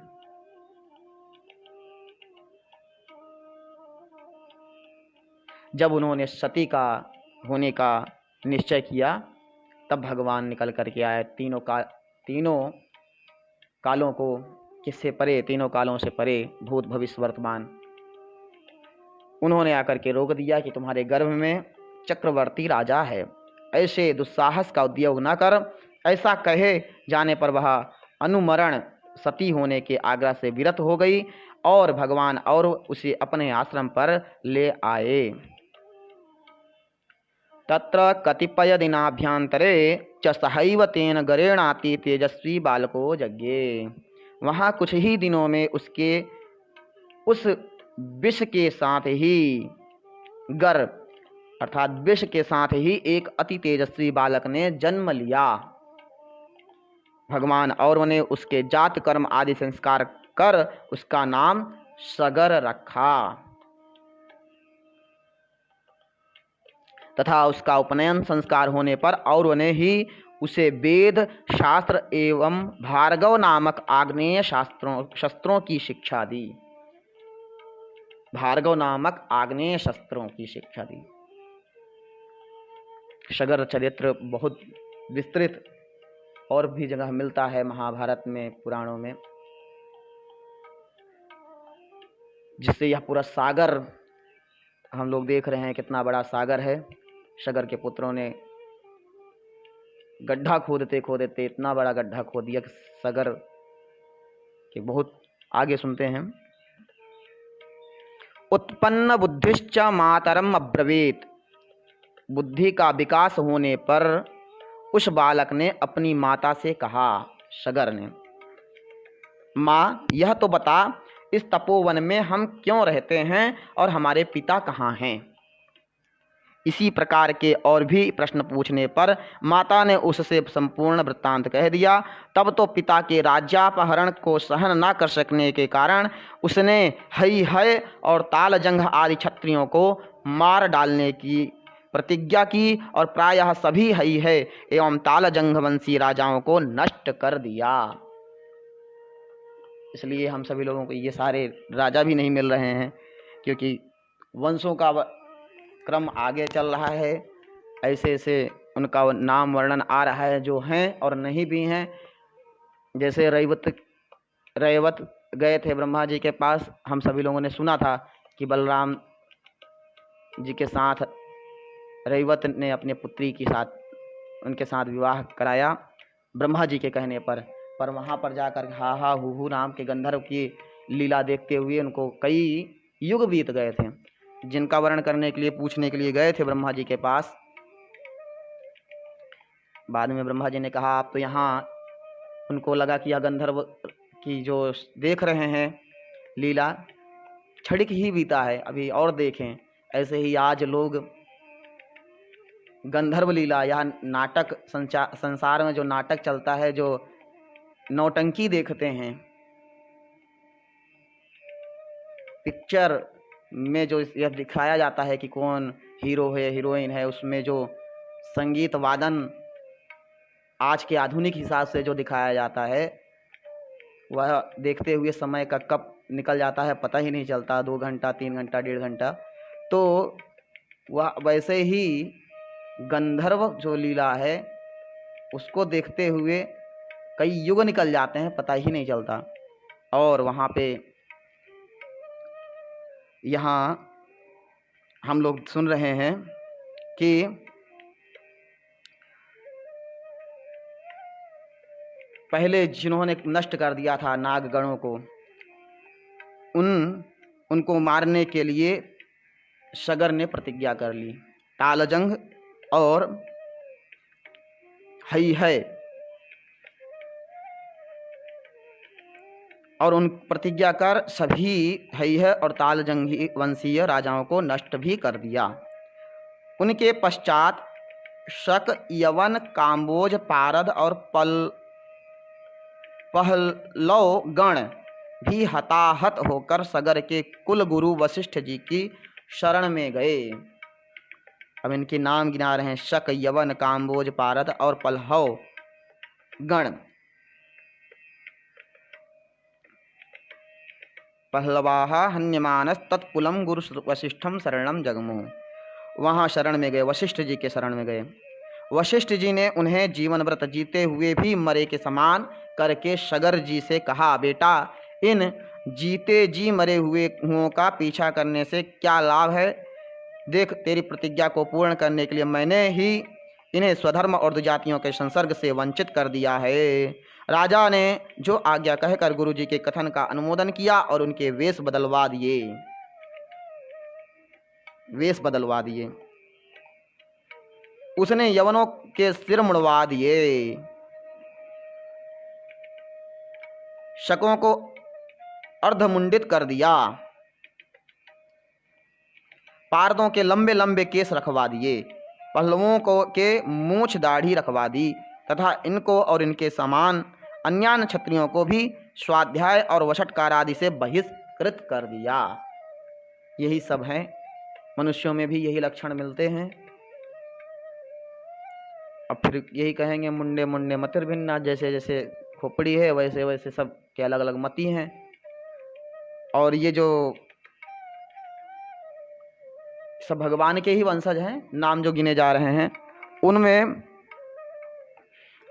जब उन्होंने सती का होने का निश्चय किया, तब भगवान निकल करके आए। तीनों कालों को किससे परे, तीनों कालों से परे, भूत भविष्य वर्तमान। उन्होंने आकर के रोक दिया कि तुम्हारे गर्भ में चक्रवर्ती राजा है, ऐसे दुस्साहस का उद्योग न कर। ऐसा कहे जाने पर वह अनुमरण सती होने के आग्रह से विरत हो गई, और भगवान और उसे अपने आश्रम पर ले आए। तत्र कतिपय दिनाभ्यंतरे च सहैव तेन गरेणाति तेजस्वी बालको जज्ञे। वहाँ कुछ ही दिनों में उसके उस विष के साथ ही गर अर्थात विष के साथ ही एक अति तेजस्वी बालक ने जन्म लिया। भगवान और उन्हें उसके जात कर्म आदि संस्कार कर उसका नाम सगर रखा, तथा उसका उपनयन संस्कार होने पर और उन्हें ही उसे वेद शास्त्र एवं भार्गव नामक आग्नेय शस्त्रों की शिक्षा दी। भार्गव नामक आग्नेय शस्त्रों की शिक्षा दी। सगर चरित्र बहुत विस्तृत और भी जगह मिलता है महाभारत में, पुराणों में, जिससे यह पूरा सागर हम लोग देख रहे हैं, कितना बड़ा सागर है। सगर के पुत्रों ने गड्ढा खोदते खोदते इतना बड़ा गड्ढा खोद दिया कि सगर के बहुत आगे सुनते हैं। उत्पन्न बुद्धिश्च मातरम अब्रवीत। बुद्धि का विकास होने पर उस बालक ने अपनी माता से कहा, सगर ने, माँ यह तो बता, इस तपोवन में हम क्यों रहते हैं और हमारे पिता कहाँ हैं। इसी प्रकार के और भी प्रश्न पूछने पर माता ने उससे संपूर्ण वृत्तांत कह दिया। तब तो पिता के राज्यापहरण को सहन न कर सकने के कारण उसने हई है और तालजंघ आदि क्षत्रियों को मार डालने की प्रतिज्ञा की, और प्रायः सभी हई है एवं तालजंघ वंशी राजाओं को नष्ट कर दिया। इसलिए हम सभी लोगों को ये सारे राजा भी नहीं मिल रहे हैं, क्योंकि वंशों का क्रम आगे चल रहा है। ऐसे ऐसे उनका नाम वर्णन आ रहा है जो हैं और नहीं भी हैं। जैसे रैवत गए थे ब्रह्मा जी के पास, हम सभी लोगों ने सुना था कि बलराम जी के साथ रैवत ने अपने पुत्री के साथ उनके साथ विवाह कराया ब्रह्मा जी के कहने पर वहाँ पर जाकर हा हा हू नाम के गंधर्व की लीला देखते हुए उनको कई युग बीत गए थे, जिनका वर्णन करने के लिए पूछने के लिए गए थे ब्रह्मा जी के पास। बाद में ब्रह्मा जी ने कहा आप तो यहाँ, उनको लगा कि यह गंधर्व की जो देख रहे हैं लीला क्षणिक ही बीता है, अभी और देखें। ऐसे ही आज लोग गंधर्व लीला, यह नाटक संसार में जो नाटक चलता है, जो नौटंकी देखते हैं, पिक्चर में जो यह दिखाया जाता है कि कौन हीरो है हीरोइन है, उसमें जो संगीत वादन आज के आधुनिक हिसाब से जो दिखाया जाता है, वह देखते हुए समय का कब निकल जाता है पता ही नहीं चलता, 2 घंटा 3 घंटा 1.5 घंटा। तो वह वैसे ही गंधर्व जो लीला है उसको देखते हुए कई युग निकल जाते हैं, पता ही नहीं चलता। और वहाँ पे यहाँ हम लोग सुन रहे हैं कि पहले जिन्होंने नष्ट कर दिया था नागगणों को, उनको मारने के लिए सगर ने प्रतिज्ञा कर ली। तालजंग और है और उन प्रतिज्ञा कर सभी है और तालजंगी वंशीय राजाओं को नष्ट भी कर दिया। उनके पश्चात शक, यवन, काम्बोज, पारद और पहलव गण भी हताहत होकर सगर के कुल गुरु वशिष्ठ जी की शरण में गए। अब इनके नाम गिना रहे हैं, शक, यवन, काम्बोज, पारद और पहलव गण। पहलवाहा हन्यमानस तत्कुलम गुरु वशिष्ठम शरणम जगमु। वहाँ शरण में गए, वशिष्ठ जी के शरण में गए। वशिष्ठ जी ने उन्हें जीवन व्रत जीते हुए भी मरे के समान करके सगर जी से कहा, बेटा इन जीते जी मरे हुओं का पीछा करने से क्या लाभ है? देख, तेरी प्रतिज्ञा को पूर्ण करने के लिए मैंने ही इन्हें स्वधर्म और दुजातियों के संसर्ग से वंचित कर दिया है। राजा ने जो आज्ञा कहकर गुरु जी के कथन का अनुमोदन किया और उनके वेश बदलवा दिए। उसने यवनों के सिर मुड़वा दिए, शकों को अर्धमुंडित कर दिया, पारदों के लंबे लंबे केस रखवा दिए, पहलवों को के मूछ दाढ़ी रखवा दी तथा इनको और इनके समान अन्यान्य क्षत्रियों को भी स्वाध्याय और वशटकार आदि से बहिष्कृत कर दिया। यही सब है, मनुष्यों में भी यही लक्षण मिलते हैं। अब फिर यही कहेंगे, मुंडे मुंडे मतिर भिन्ना, जैसे जैसे खोपड़ी है वैसे वैसे सब के अलग अलग मति हैं। और ये जो सब भगवान के ही वंशज हैं, नाम जो गिने जा रहे हैं, उनमें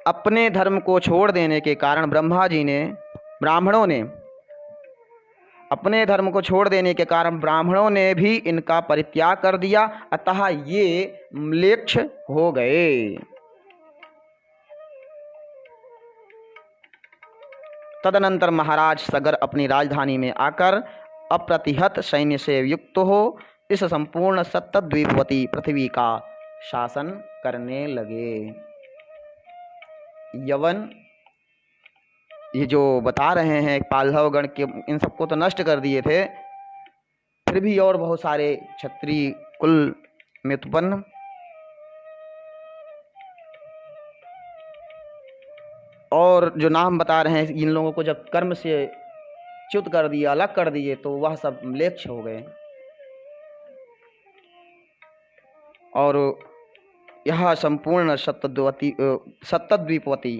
अपने धर्म को छोड़ देने के कारण ब्राह्मणों ने अपने धर्म को छोड़ देने के कारण ब्राह्मणों ने भी इनका परित्याग कर दिया, अतः ये म्लेच्छ हो गए। तदनंतर महाराज सगर अपनी राजधानी में आकर अप्रतिहत सैन्य से युक्त हो इस संपूर्ण सप्तद्वीपवती पृथ्वी का शासन करने लगे। यवन ये जो बता रहे हैं पाल्हवगण के, इन सबको तो नष्ट कर दिए थे, फिर भी और बहुत सारे क्षत्रिय कुल में उत्पन्न और जो नाम बता रहे हैं, इन लोगों को जब कर्म से च्युत कर दिया, अलग कर दिए, तो वह सब म्लेच्छ हो गए। और यह संपूर्ण सप्तद्वीपवती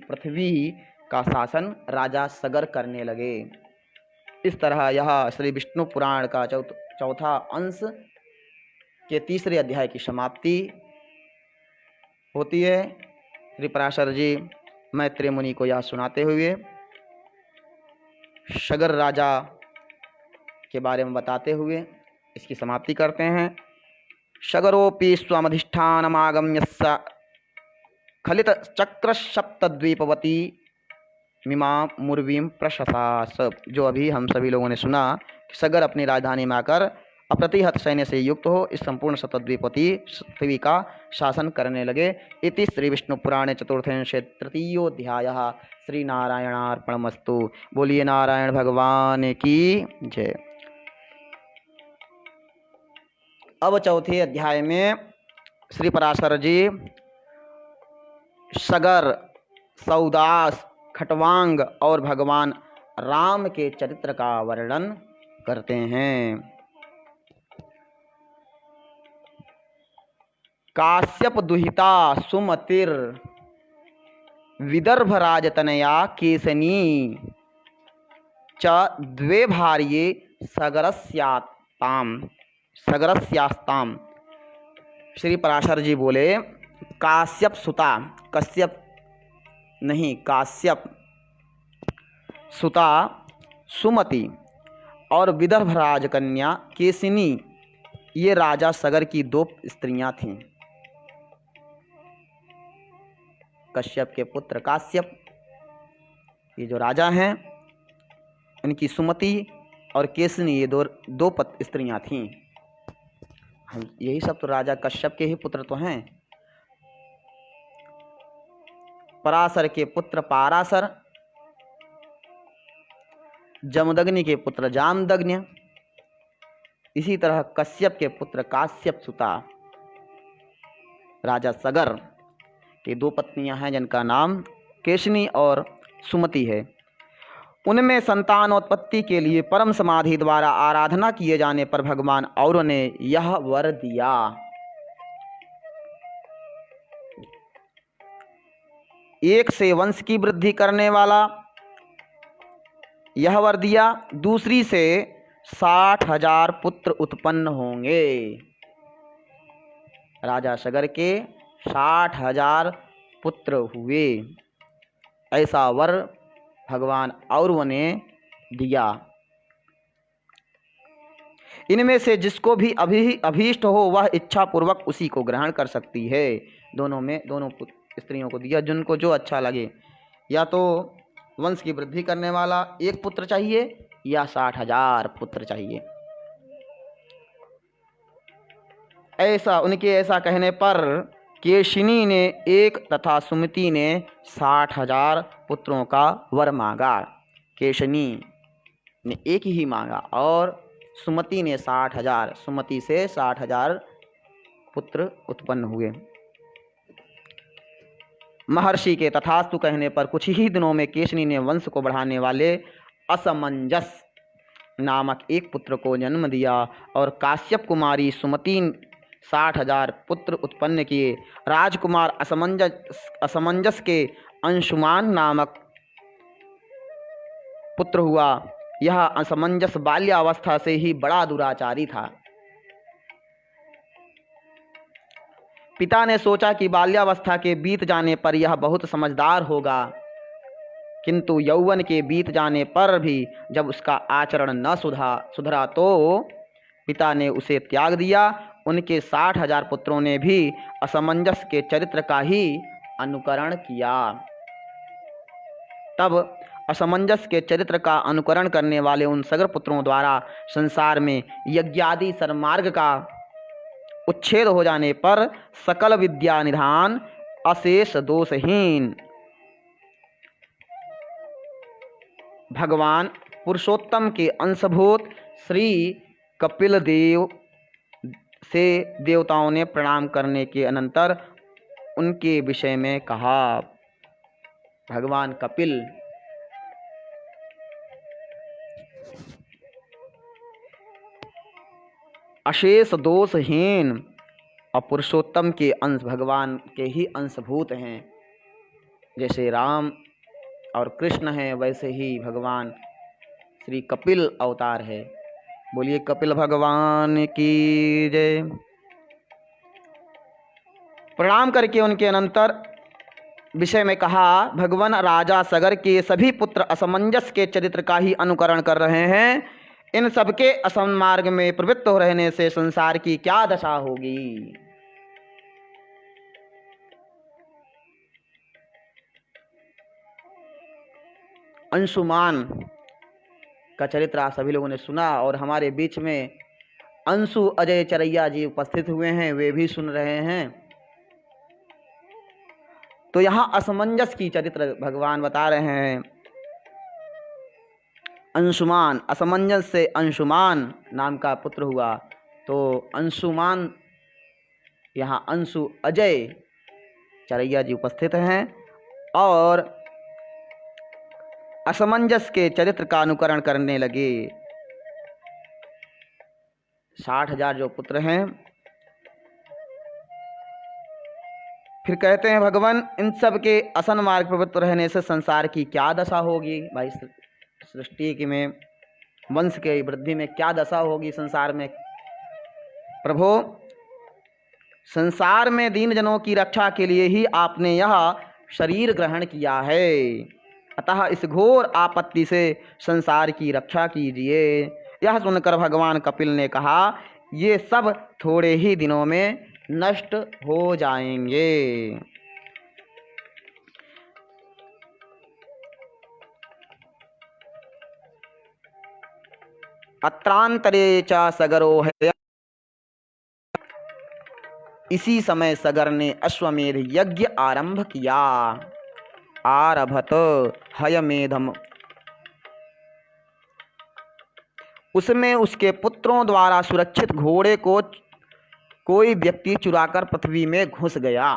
पृथ्वी का शासन राजा सगर करने लगे। इस तरह यह श्री विष्णु पुराण का चौथा अंश के तीसरे अध्याय की समाप्ति होती है। श्री पराशर जी मैत्रेय मुनि को यह सुनाते हुए सगर राजा के बारे में बताते हुए इसकी समाप्ति करते हैं। सगरोपि स्वमधिष्ठानमागम्य खलित चक्र सप्तद्वीपवती मिमा मुर्वीम प्रशसास। जो अभी हम सभी लोगों ने सुना कि सगर अपनी राजधानी में आकर अप्रतिहत सैन्य से युक्त हो इस संपूर्ण सप्तद्वीपवती पृथ्वी का शासन करने लगे। इति श्री विष्णु पुराणे चतुर्थंशे तृतीयोऽध्यायः। श्री नारायणार्पणमस्तु। बोलिए नारायण भगवान की जय। अब चौथे अध्याय में श्री पराशर जी सगर, सौदास, खटवांग और भगवान राम के चरित्र का वर्णन करते हैं। काश्यप दुहिता सुमतिर विदर्भ राजतनया केसनी च द्वे भार्ये सगरस्यास्ताम। श्री पराशर जी बोले, काश्यप सुता, कश्यप नहीं काश्यप सुता सुमति और विदर्भ राजकन्या केसिनी, ये राजा सगर की दो स्त्रियां थीं। कश्यप के पुत्र काश्यप, ये जो राजा हैं, इनकी सुमति और केसिनी, ये दो स्त्रियां थीं। हम यही सब तो राजा कश्यप के ही पुत्र तो हैं। पराशर के पुत्र पाराशर, जमदग्नि के पुत्र जामदग्नि, इसी तरह कश्यप के पुत्र काश्यप सुता राजा सगर की दो पत्नियां हैं जिनका नाम केशनी और सुमति है। उनमें संतानोत्पत्ति के लिए परम समाधि द्वारा आराधना किए जाने पर भगवान और ने यह वर दिया। एक से वंश की वृद्धि करने वाला यह वर दिया, दूसरी से 60,000 पुत्र उत्पन्न होंगे। राजा सगर के 60,000 पुत्र हुए, ऐसा वर भगवान औरव ने दिया। इनमें से जिसको भी अभीष्ट हो वह इच्छा पूर्वक उसी को ग्रहण कर सकती है। दोनों स्त्रियों को दिया जिनको जो अच्छा लगे, या तो वंश की वृद्धि करने वाला एक पुत्र चाहिए या 60,000 पुत्र चाहिए। उनके ऐसा कहने पर केशिनी ने एक तथा सुमति ने 60,000 पुत्रों का वर मांगा। केशिनी ने एक ही मांगा और सुमति ने 60,000। सुमति से 60,000 पुत्र उत्पन्न हुए। महर्षि के तथास्तु कहने पर कुछ ही दिनों में केशिनी ने वंश को बढ़ाने वाले असमंजस नामक एक पुत्र को जन्म दिया और काश्यप कुमारी सुमति 60,000 पुत्र उत्पन्न किए। राजकुमार असमंजस के अंशुमान नामक पुत्र हुआ। यह असमंजस बाल्यावस्था से ही बड़ा दुराचारी था। पिता ने सोचा कि बाल्यावस्था के बीत जाने पर यह बहुत समझदार होगा, किंतु यौवन के बीत जाने पर भी जब उसका आचरण न सुधरा तो पिता ने उसे त्याग दिया। उनके 60,000 पुत्रों ने भी असमंजस के चरित्र का ही अनुकरण किया। तब असमंजस के चरित्र का अनुकरण करने वाले उन सगर पुत्रों द्वारा संसार में यज्ञादि सन्मार्ग का उच्छेद हो जाने पर सकल विद्या निधान अशेष दोषहीन भगवान पुरुषोत्तम के अंशभूत श्री कपिल देव से देवताओं ने प्रणाम करने के अनंतर उनके विषय में कहा। भगवान कपिल अशेष दोषहीन और पुरुषोत्तम के अंश भगवान के ही अंशभूत हैं। जैसे राम और कृष्ण हैं, वैसे ही भगवान श्री कपिल अवतार है। बोलिए कपिल भगवान की जय। प्रणाम करके उनके अनंतर विषय में कहा, भगवान राजा सगर के सभी पुत्र असमंजस के चरित्र का ही अनुकरण कर रहे हैं। इन सबके असम मार्ग में प्रवृत्त हो रहने से संसार की क्या दशा होगी। अंशुमान का चरित्र आप सभी लोगों ने सुना और हमारे बीच में अंशु अजय चरैया जी उपस्थित हुए हैं, वे भी सुन रहे हैं। तो यहाँ असमंजस की चरित्र भगवान बता रहे हैं। अंशुमान, असमंजस से अंशुमान नाम का पुत्र हुआ। तो अंशुमान, यहाँ अंशु अजय चरैया जी उपस्थित हैं और असमंजस के चरित्र का अनुकरण करने लगे। 60,000 जो पुत्र हैं। फिर कहते हैं भगवान, इन सब के असन मार्ग प्रवृत्त रहने से संसार की क्या दशा होगी। भाई सृष्टि की में वंश के वृद्धि में क्या दशा होगी संसार में। प्रभु, संसार में दीन जनों की रक्षा के लिए ही आपने यह शरीर ग्रहण किया है, अतः इस घोर आपत्ति से संसार की रक्षा कीजिए। यह सुनकर भगवान कपिल ने कहा, ये सब थोड़े ही दिनों में नष्ट हो जाएंगे। अत्रांतरे च सगरो है। इसी समय सगर ने अश्वमेध यज्ञ आरंभ किया। आरभत हयमेधम, उसमें उसके पुत्रों द्वारा सुरक्षित घोड़े को कोई व्यक्ति चुराकर पृथ्वी में घुस गया।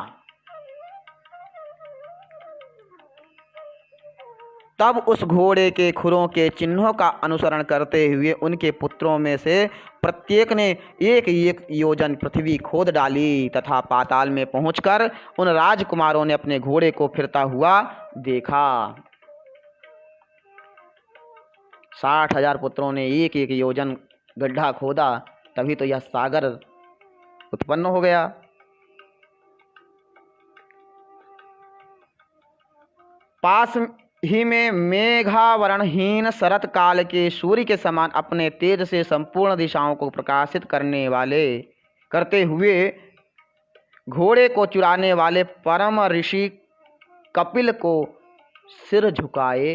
तब उस घोड़े के खुरों के चिन्हों का अनुसरण करते हुए उनके पुत्रों में से प्रत्येक ने एक एक योजन पृथ्वी खोद डाली तथा पाताल में पहुंचकर उन राजकुमारों ने अपने घोड़े को फिरता हुआ देखा। 60,000 पुत्रों ने एक एक योजन गड्ढा खोदा, तभी तो यह सागर उत्पन्न हो गया। पास ही में मेघावरणहीन शरत काल के सूर्य के समान अपने तेज से संपूर्ण दिशाओं को प्रकाशित करते हुए घोड़े को चुराने वाले परम ऋषि कपिल को सिर झुकाए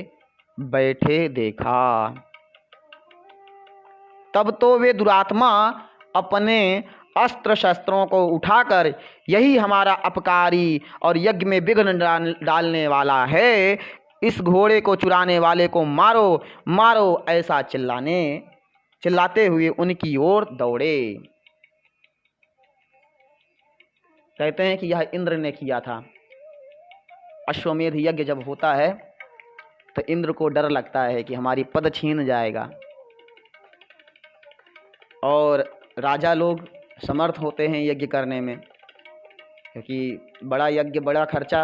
बैठे देखा। तब तो वे दुरात्मा अपने अस्त्र शस्त्रों को उठाकर, यही हमारा अपकारी और यज्ञ में विघ्न डालने वाला है, इस घोड़े को चुराने वाले को मारो मारो, ऐसा चिल्लाते हुए उनकी ओर दौड़े। कहते हैं कि यह इंद्र ने किया था। अश्वमेध यज्ञ जब होता है तो इंद्र को डर लगता है कि हमारी पद छीन जाएगा, और राजा लोग समर्थ होते हैं यज्ञ करने में, क्योंकि बड़ा यज्ञ, बड़ा खर्चा,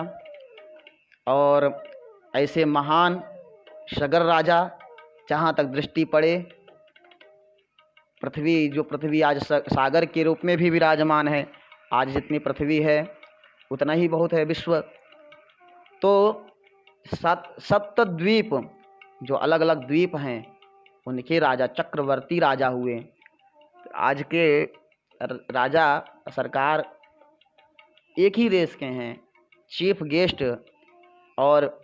और ऐसे महान सगर राजा, जहाँ तक दृष्टि पड़े, पृथ्वी आज सागर के रूप में भी विराजमान है। आज जितनी पृथ्वी है उतना ही बहुत है विश्व। तो सप्तद्वीप, जो अलग अलग द्वीप हैं, उनके राजा चक्रवर्ती राजा हुए। आज के राजा सरकार एक ही देश के हैं, चीफ गेस्ट, और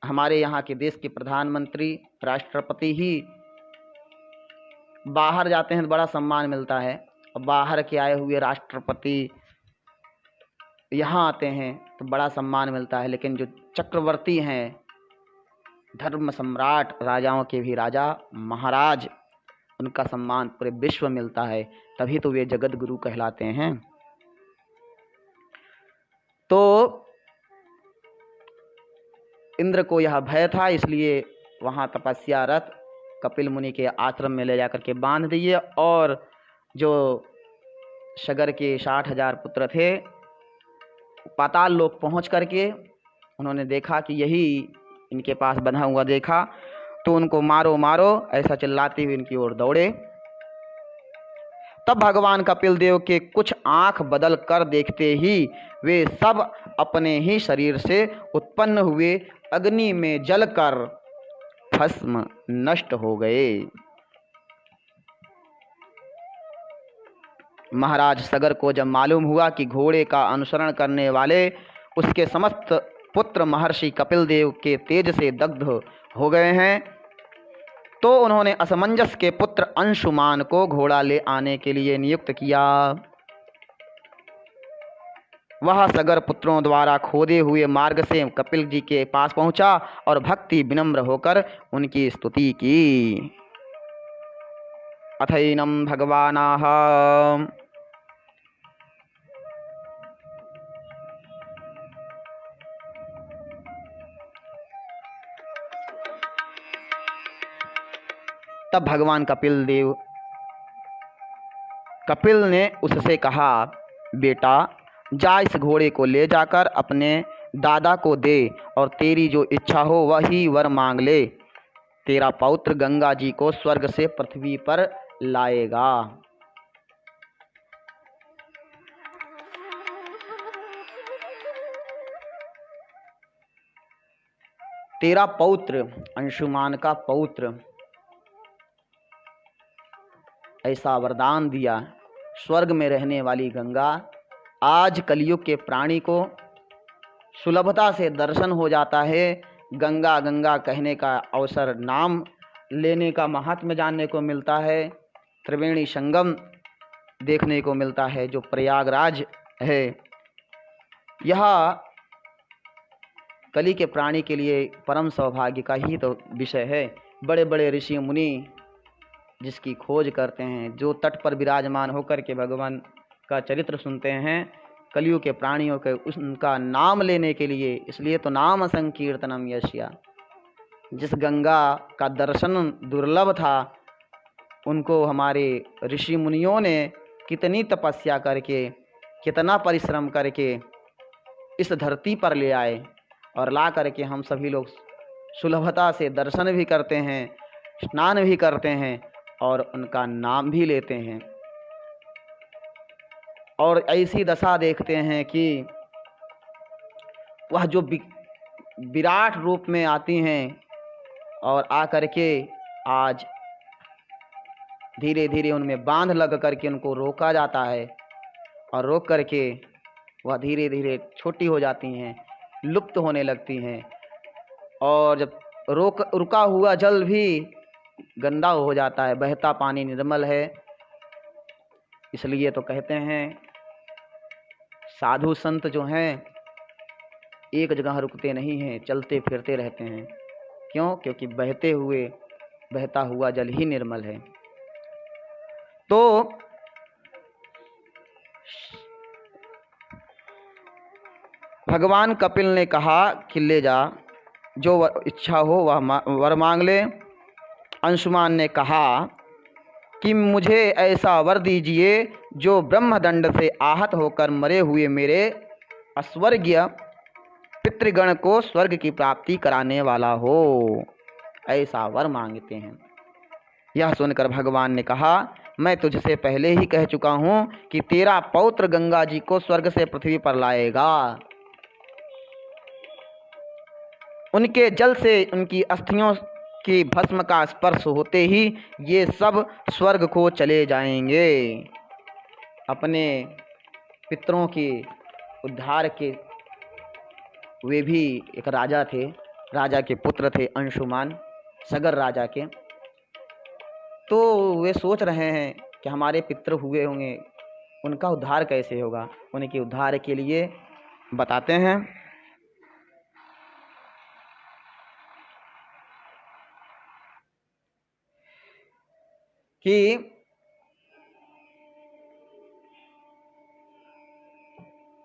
हमारे यहाँ के देश के प्रधानमंत्री, राष्ट्रपति ही बाहर जाते हैं तो बड़ा सम्मान मिलता है, और बाहर के आए हुए राष्ट्रपति यहाँ आते हैं तो बड़ा सम्मान मिलता है। लेकिन जो चक्रवर्ती हैं, धर्म सम्राट, राजाओं के भी राजा, महाराज, उनका सम्मान पूरे विश्व मिलता है, तभी तो वे जगत गुरु कहलाते हैं। तो इंद्र को यह भय था, इसलिए वहाँ तपस्यारत कपिल मुनि के आश्रम में ले जाकर के बांध दिए, और जो सगर के 60,000 पुत्र थे, पाताल लोक पहुँच करके उन्होंने देखा कि यही इनके पास बंधा हुआ देखा तो उनको मारो मारो ऐसा चिल्लाते हुए इनकी ओर दौड़े। तब भगवान कपिल देव के कुछ आंख बदल कर देखते ही वे सब अपने ही शरीर से उत्पन्न हुए अग्नि में जलकर भस्म नष्ट हो गए। महाराज सगर को जब मालूम हुआ कि घोड़े का अनुसरण करने वाले उसके समस्त पुत्र महर्षि कपिल देव के तेज से दग्ध हो गए हैं, तो उन्होंने असमंजस के पुत्र अंशुमान को घोड़ा ले आने के लिए नियुक्त किया। वह सगर पुत्रों द्वारा खोदे हुए मार्ग से कपिल जी के पास पहुंचा और भक्ति विनम्र होकर उनकी स्तुति की। अथैनम भगवानाः तब भगवान कपिल ने उससे कहा, बेटा जा इस घोड़े को ले जाकर अपने दादा को दे और तेरी जो इच्छा हो वही वर मांग ले। तेरा पौत्र गंगा जी को स्वर्ग से पृथ्वी पर लाएगा। तेरा पौत्र, अंशुमान का पौत्र, ऐसा वरदान दिया। स्वर्ग में रहने वाली गंगा आज कलयुग के प्राणी को सुलभता से दर्शन हो जाता है। गंगा गंगा कहने का अवसर, नाम लेने का महात्म्य जानने को मिलता है। त्रिवेणी संगम देखने को मिलता है जो प्रयागराज है। यह कली के प्राणी के लिए परम सौभाग्य का ही तो विषय है। बड़े बड़े ऋषि मुनि जिसकी खोज करते हैं, जो तट पर विराजमान होकर के भगवान का चरित्र सुनते हैं, कलियुग के प्राणियों के उनका नाम लेने के लिए, इसलिए तो नाम संकीर्तनम यस्या। जिस गंगा का दर्शन दुर्लभ था, उनको हमारे ऋषि मुनियों ने कितनी तपस्या करके, कितना परिश्रम करके इस धरती पर ले आए और ला करके हम सभी लोग सुलभता से दर्शन भी करते हैं, स्नान भी करते हैं और उनका नाम भी लेते हैं। और ऐसी दशा देखते हैं कि वह जो विराट रूप में आती हैं और आकर के आज धीरे धीरे उनमें बांध लग करके उनको रोका जाता है और रोक करके वह धीरे धीरे छोटी हो जाती हैं, लुप्त होने लगती हैं। और जब रुका हुआ जल भी गंदा हो जाता है, बहता पानी निर्मल है। इसलिए तो कहते हैं साधु संत जो हैं एक जगह रुकते नहीं हैं, चलते फिरते रहते हैं। क्यों? क्योंकि बहता हुआ जल ही निर्मल है। तो भगवान कपिल ने कहा कि ले जा, जो इच्छा हो वह वर मांग ले। अंशुमान ने कहा कि मुझे ऐसा वर दीजिए जो ब्रह्मदंड से आहत होकर मरे हुए मेरे अस्वर्गीय पितृगण को स्वर्ग की प्राप्ति कराने वाला हो, ऐसा वर मांगते हैं। यह सुनकर भगवान ने कहा, मैं तुझसे पहले ही कह चुका हूँ कि तेरा पौत्र गंगा जी को स्वर्ग से पृथ्वी पर लाएगा। उनके जल से उनकी अस्थियों की भस्म का स्पर्श होते ही ये सब स्वर्ग को चले जाएंगे। अपने पितरों के उद्धार के, वे भी एक राजा थे, राजा के पुत्र थे अंशुमान, सगर राजा के। तो वे सोच रहे हैं कि हमारे पितर हुए होंगे, उनका उद्धार कैसे होगा। उनके उद्धार के लिए बताते हैं कि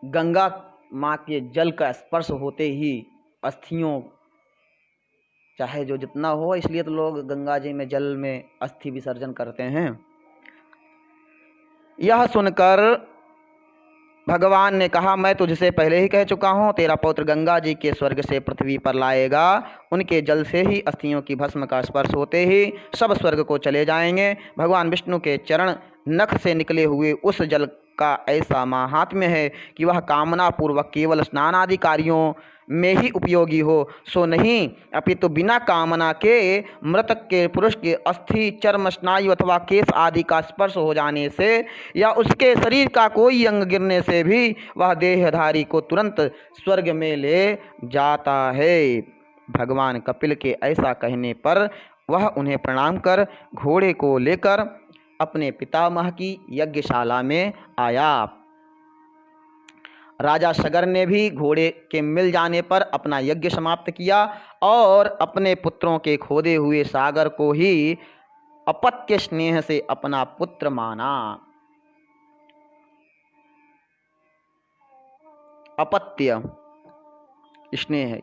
गंगा माँ के जल का स्पर्श होते ही अस्थियों, चाहे जो जितना हो, इसलिए तो लोग गंगा जी में जल में अस्थि विसर्जन करते हैं। यह सुनकर भगवान ने कहा, मैं तुझसे पहले ही कह चुका हूँ, तेरा पौत्र गंगा जी के स्वर्ग से पृथ्वी पर लाएगा। उनके जल से ही अस्थियों की भस्म का स्पर्श होते ही सब स्वर्ग को चले जाएंगे। भगवान विष्णु के चरण नख से निकले हुए उस जल का ऐसा महात्म्य है कि वह कामना पूर्वक केवल स्नान आदि कार्यों में ही उपयोगी हो, सो नहीं अपितु बिना कामना के मृतक के पुरुष के अस्थि, चर्म, स्नायु अथवा केश आदि का स्पर्श हो जाने से या उसके शरीर का कोई अंग गिरने से भी वह देहधारी को तुरंत स्वर्ग में ले जाता है। भगवान कपिल के ऐसा कहने पर वह उन्हें प्रणाम कर घोड़े को लेकर अपने पितामह की यज्ञशाला में आया। राजा सगर ने भी घोड़े के मिल जाने पर अपना यज्ञ समाप्त किया और अपने पुत्रों के खोदे हुए सागर को ही अपत्य स्नेह से अपना पुत्र माना। अपत्य स्नेह है।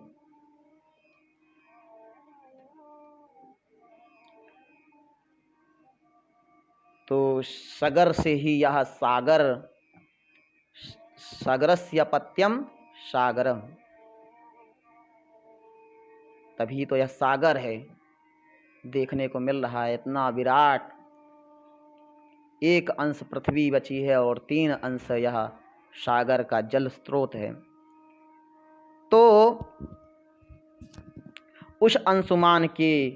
तो सगर से ही यह सागर, सागरस्य पत्यम सागरम, तभी तो यह सागर है देखने को मिल रहा है। इतना विराट, एक अंश पृथ्वी बची है और 3 अंश यह सागर का जल स्रोत है। तो उस अंशुमान के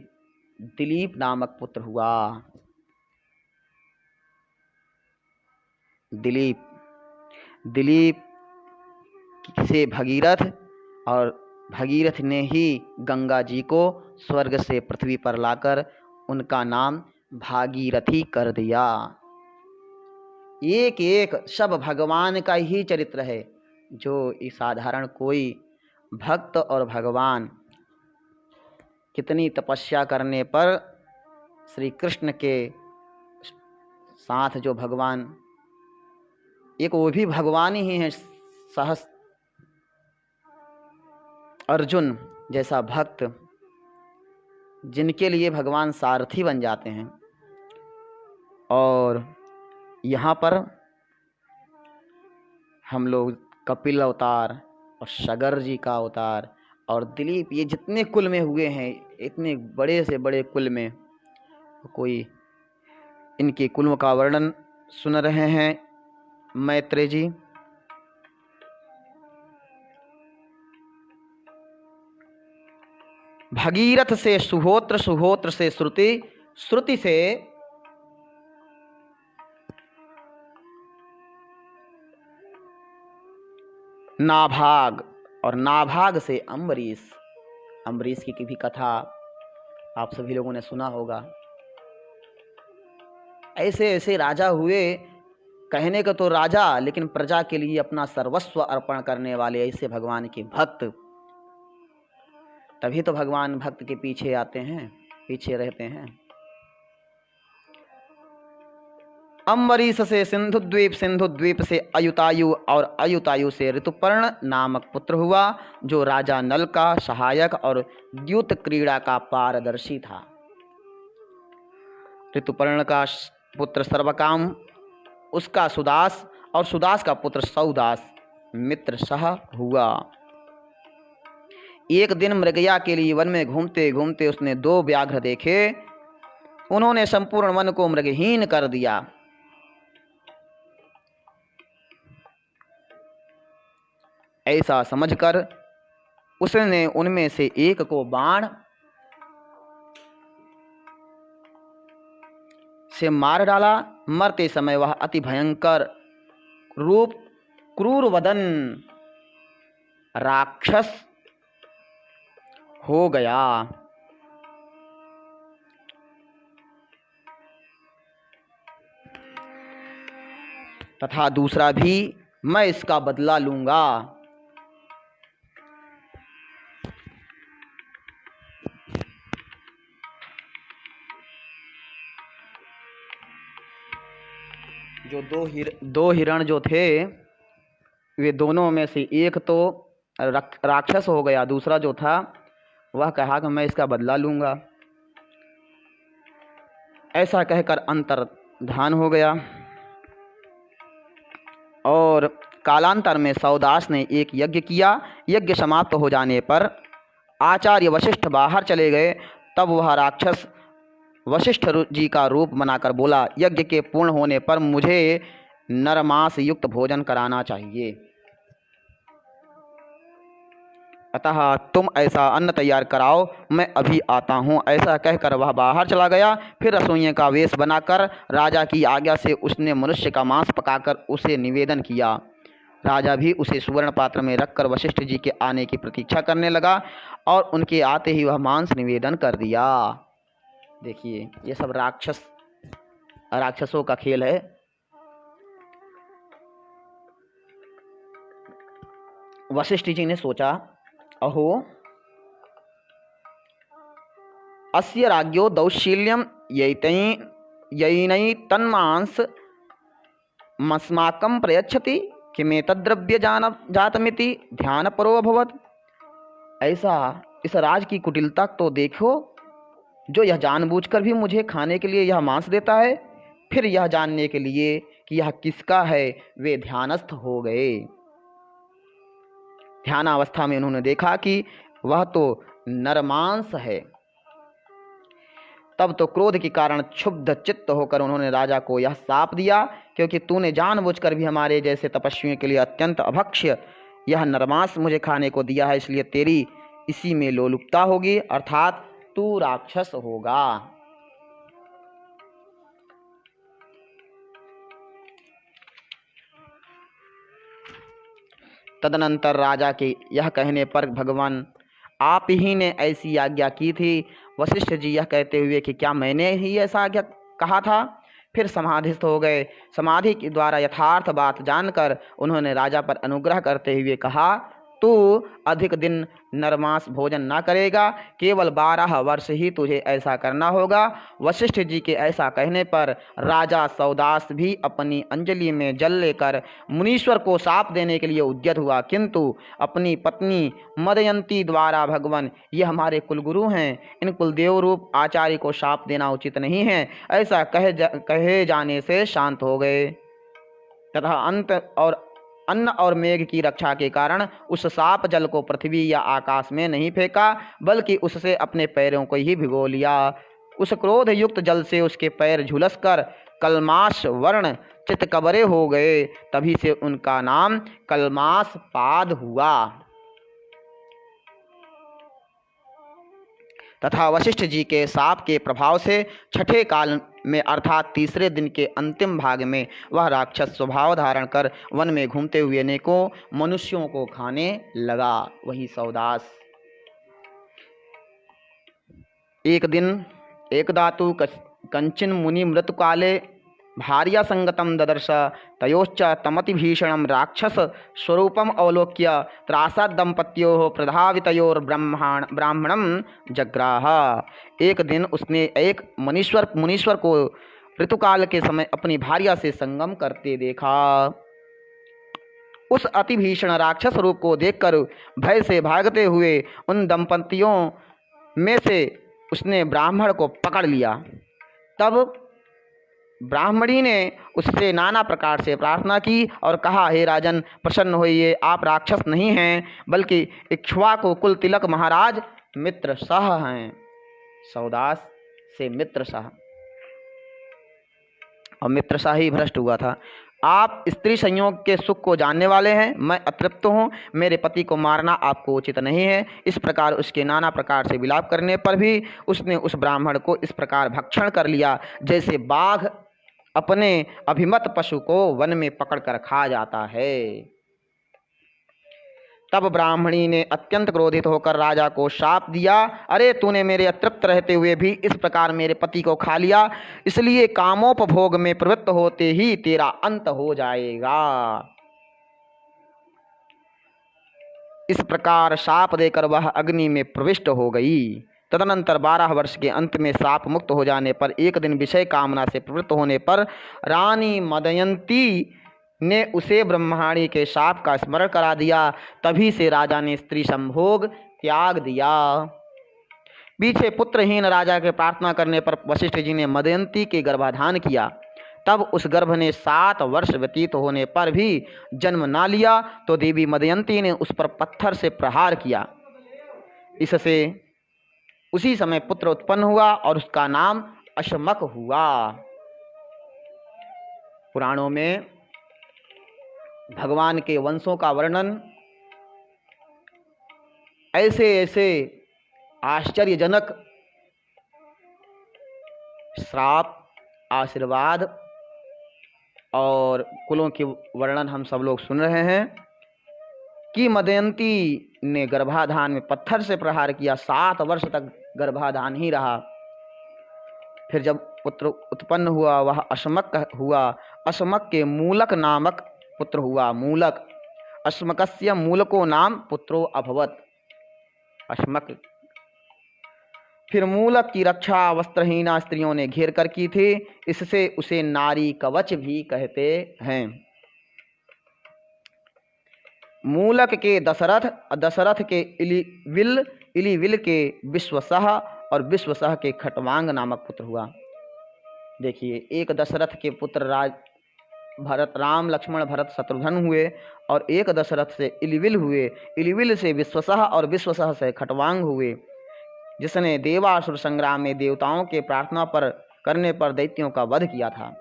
दिलीप नामक पुत्र हुआ। दिलीप से भगीरथ, और भगीरथ ने ही गंगा जी को स्वर्ग से पृथ्वी पर लाकर उनका नाम भागीरथी कर दिया। एक एक सब भगवान का ही चरित्र है, जो इस साधारण कोई भक्त और भगवान कितनी तपस्या करने पर श्री कृष्ण के साथ जो भगवान, एक वो भी भगवान ही हैं, सहस अर्जुन जैसा भक्त, जिनके लिए भगवान सारथी बन जाते हैं। और यहाँ पर हम लोग कपिल अवतार और सगर जी का अवतार और दिलीप, ये जितने कुल में हुए हैं, इतने बड़े से बड़े कुल में कोई इनके कुल का वर्णन सुन रहे हैं मैत्रेय जी। भगीरथ से सुहोत्र, सुहोत्र से श्रुति, श्रुति से नाभाग और नाभाग से अम्बरीश। अम्बरीश की भी कथा आप सभी लोगों ने सुना होगा। ऐसे ऐसे राजा हुए, कहने का तो राजा, लेकिन प्रजा के लिए अपना सर्वस्व अर्पण करने वाले ऐसे भगवान के भक्त। तभी तो भगवान भक्त के पीछे आते हैं, पीछे रहते हैं। अम्बरीश से सिंधुद्वीप, सिंधुद्वीप से अयुतायु और अयुतायु से ऋतुपर्ण नामक पुत्र हुआ, जो राजा नल का सहायक और द्यूत क्रीड़ा का पारदर्शी था। ऋतुपर्ण का पुत्र सर्वकाम, उसका सुदास, और सुदास का पुत्र सौदास मित्र सह हुआ। एक दिन मृगया के लिए वन में घूमते घूमते उसने 2 व्याघ्र देखे। उन्होंने संपूर्ण वन को मृगहीन कर दिया। ऐसा समझकर उसने उनमें से एक को बाण से मार डाला। मरते समय वह अति भयंकर रूप, क्रूर वदन राक्षस हो गया। तथा दूसरा भी, मैं इसका बदला लूंगा। जो दो हिरण जो थे, वे दोनों में से एक तो राक्षस हो गया, दूसरा जो था वह कहा कि मैं इसका बदला लूंगा। ऐसा कहकर अंतर्धान हो गया और कालांतर में सौदास ने एक यज्ञ किया। यज्ञ समाप्त हो जाने पर आचार्य वशिष्ठ बाहर चले गए। तब वह राक्षस वशिष्ठ जी का रूप बनाकर बोला, यज्ञ के पूर्ण होने पर मुझे नरमांस युक्त भोजन कराना चाहिए, अतः तुम ऐसा अन्न तैयार कराओ, मैं अभी आता हूँ। ऐसा कहकर वह बाहर चला गया। फिर रसोइये का वेश बनाकर राजा की आज्ञा से उसने मनुष्य का मांस पकाकर उसे निवेदन किया। राजा भी उसे सुवर्ण पात्र में रखकर वशिष्ठ जी के आने की प्रतीक्षा करने लगा और उनके आते ही वह मांस निवेदन कर दिया। देखिए, ये सब राक्षसों का खेल है। वशिष्ठ जी ने सोचा, अहो अस्य राज्ञो दौशील्यं यैनै तन्मांस मस्माकं प्रयच्छति किमेतद्द्रव्य जातमिति ध्यानपरो अभवत्। ऐसा इस राज की कुटिलता तो देखो, जो यह जानबूझकर भी मुझे खाने के लिए यह मांस देता है। फिर यह जानने के लिए कि यह किसका है, वे ध्यानस्थ हो गए। ध्यानावस्था में उन्होंने देखा कि वह तो नरमांस है। तब तो क्रोध के कारण क्षुब्ध चित्त होकर उन्होंने राजा को यह शाप दिया, क्योंकि तूने जानबूझकर भी हमारे जैसे तपस्वियों के लिए अत्यंत अभक्ष्य यह नरमांस मुझे खाने को दिया है, इसलिए तेरी इसी में लोलुपता होगी, अर्थात तू राक्षस होगा। तदनंतर राजा के यह कहने पर भगवान आप ही ने ऐसी आज्ञा की थी। वशिष्ठ जी यह कहते हुए कि क्या मैंने ही ऐसा आज्ञा कहा था, फिर समाधिस्थ हो गए। समाधि के द्वारा यथार्थ बात जानकर उन्होंने राजा पर अनुग्रह करते हुए कहा, तू अधिक दिन नरमांस भोजन ना करेगा, केवल 12 वर्ष ही तुझे ऐसा करना होगा। वशिष्ठ जी के ऐसा कहने पर राजा सौदास भी अपनी अंजलि में जल लेकर मुनीश्वर को शाप देने के लिए उद्यत हुआ, किंतु अपनी पत्नी मदयंती द्वारा भगवान ये हमारे कुलगुरु हैं, इन कुलदेव रूप आचार्य को शाप देना उचित नहीं है, ऐसा कहे जाने से शांत हो गए तथा अन्न और मेघ की रक्षा के कारण उस साप जल को पृथ्वी या आकाश में नहीं फेंका, बल्कि उससे अपने पैरों को ही भिगो लिया। उस क्रोध युक्त जल से उसके पैर झुलसकर कलमाश वर्ण चितकबरे हो गए। तभी से उनका नाम कलमाश पाद हुआ। तथा वशिष्ठ जी के शाप के प्रभाव से छठे काल में अर्थात तीसरे दिन के अंतिम भाग में वह राक्षस स्वभाव धारण कर वन में घूमते हुए अनेकों मनुष्यों को खाने लगा। वही सौदास। एक दिन एक दातु कंचिन मुनि मृत काले भार्या संगतम ददर्श तयोश्च तमति भीषणम राक्षस स्वरूपम अवलोक्य त्रासाद दंपत्योः प्रधावितयोर ब्राह्मणम जग्राह। एक दिन उसने एक मुनीश्वर को ऋतुकाल के समय अपनी भार्या से संगम करते देखा। उस अति भीषण राक्षस रूप को देखकर भय से भागते हुए उन दंपतियों में से उसने ब्राह्मण को पकड़ लिया। तब ब्राह्मणी ने उससे नाना प्रकार से प्रार्थना की और कहा, हे राजन, प्रसन्न होइए, आप राक्षस नहीं हैं बल्कि इक्ष्वाकु कुल तिलक महाराज मित्र सह हैं। सौदास से मित्र सह, और मित्र सह ही भ्रष्ट हुआ था। आप स्त्री संयोग के सुख को जानने वाले हैं, मैं अतृप्त हूँ, मेरे पति को मारना आपको उचित नहीं है। इस प्रकार उसके नाना प्रकार से विलाप करने पर भी उसने उस ब्राह्मण को इस प्रकार भक्षण कर लिया जैसे बाघ अपने अभिमत पशु को वन में पकड़कर खा जाता है। तब ब्राह्मणी ने अत्यंत क्रोधित होकर राजा को शाप दिया, अरे तूने मेरे अतृप्त रहते हुए भी इस प्रकार मेरे पति को खा लिया, इसलिए कामोपभोग में प्रवृत्त होते ही तेरा अंत हो जाएगा। इस प्रकार शाप देकर वह अग्नि में प्रविष्ट हो गई। तदनंतर 12 वर्ष के अंत में शाप मुक्त हो जाने पर एक दिन विषय कामना से प्रवृत्त होने पर रानी मदयंती ने उसे ब्रह्माणी के शाप का स्मरण करा दिया। तभी से राजा ने स्त्री संभोग त्याग दिया। पीछे पुत्रहीन राजा के प्रार्थना करने पर वशिष्ठ जी ने मदयंती के गर्भाधान किया। तब उस गर्भ ने 7 वर्ष व्यतीत होने पर भी जन्म ना लिया तो देवी मदयंती ने उस पर पत्थर से प्रहार किया। इससे उसी समय पुत्र उत्पन्न हुआ और उसका नाम अशमक हुआ। पुराणों में भगवान के वंशों का वर्णन ऐसे ऐसे आश्चर्यजनक श्राप, आशीर्वाद और कुलों के वर्णन हम सब लोग सुन रहे हैं कि मदयंती ने गर्भाधान में पत्थर से प्रहार किया, 7 वर्ष तक गर्भाधान ही रहा। फिर जब पुत्र उत्पन्न हुआ वह अशमक हुआ। अशमक के मूलक नामक पुत्र हुआ। मूलक, अशमकस्य मूलको नाम पुत्रो अभवत। अशमक। फिर मूलक की रक्षा वस्त्रहीना स्त्रियों ने घेर कर की थी, इससे उसे नारी कवच भी कहते हैं। मूलक के दशरथ, दशरथ के इलिविल, इलिविल के विश्वसह और विश्वसह के खटवांग नामक पुत्र हुआ। देखिए, एक दशरथ के पुत्र भरत, राम लक्ष्मण भरत शत्रुघ्न हुए और एक दशरथ से इलिविल हुए। इलिविल से विश्वसह और विश्वसह से खटवांग हुए, जिसने देवासुर संग्राम में देवताओं के प्रार्थना पर करने पर दैत्यों का वध किया था।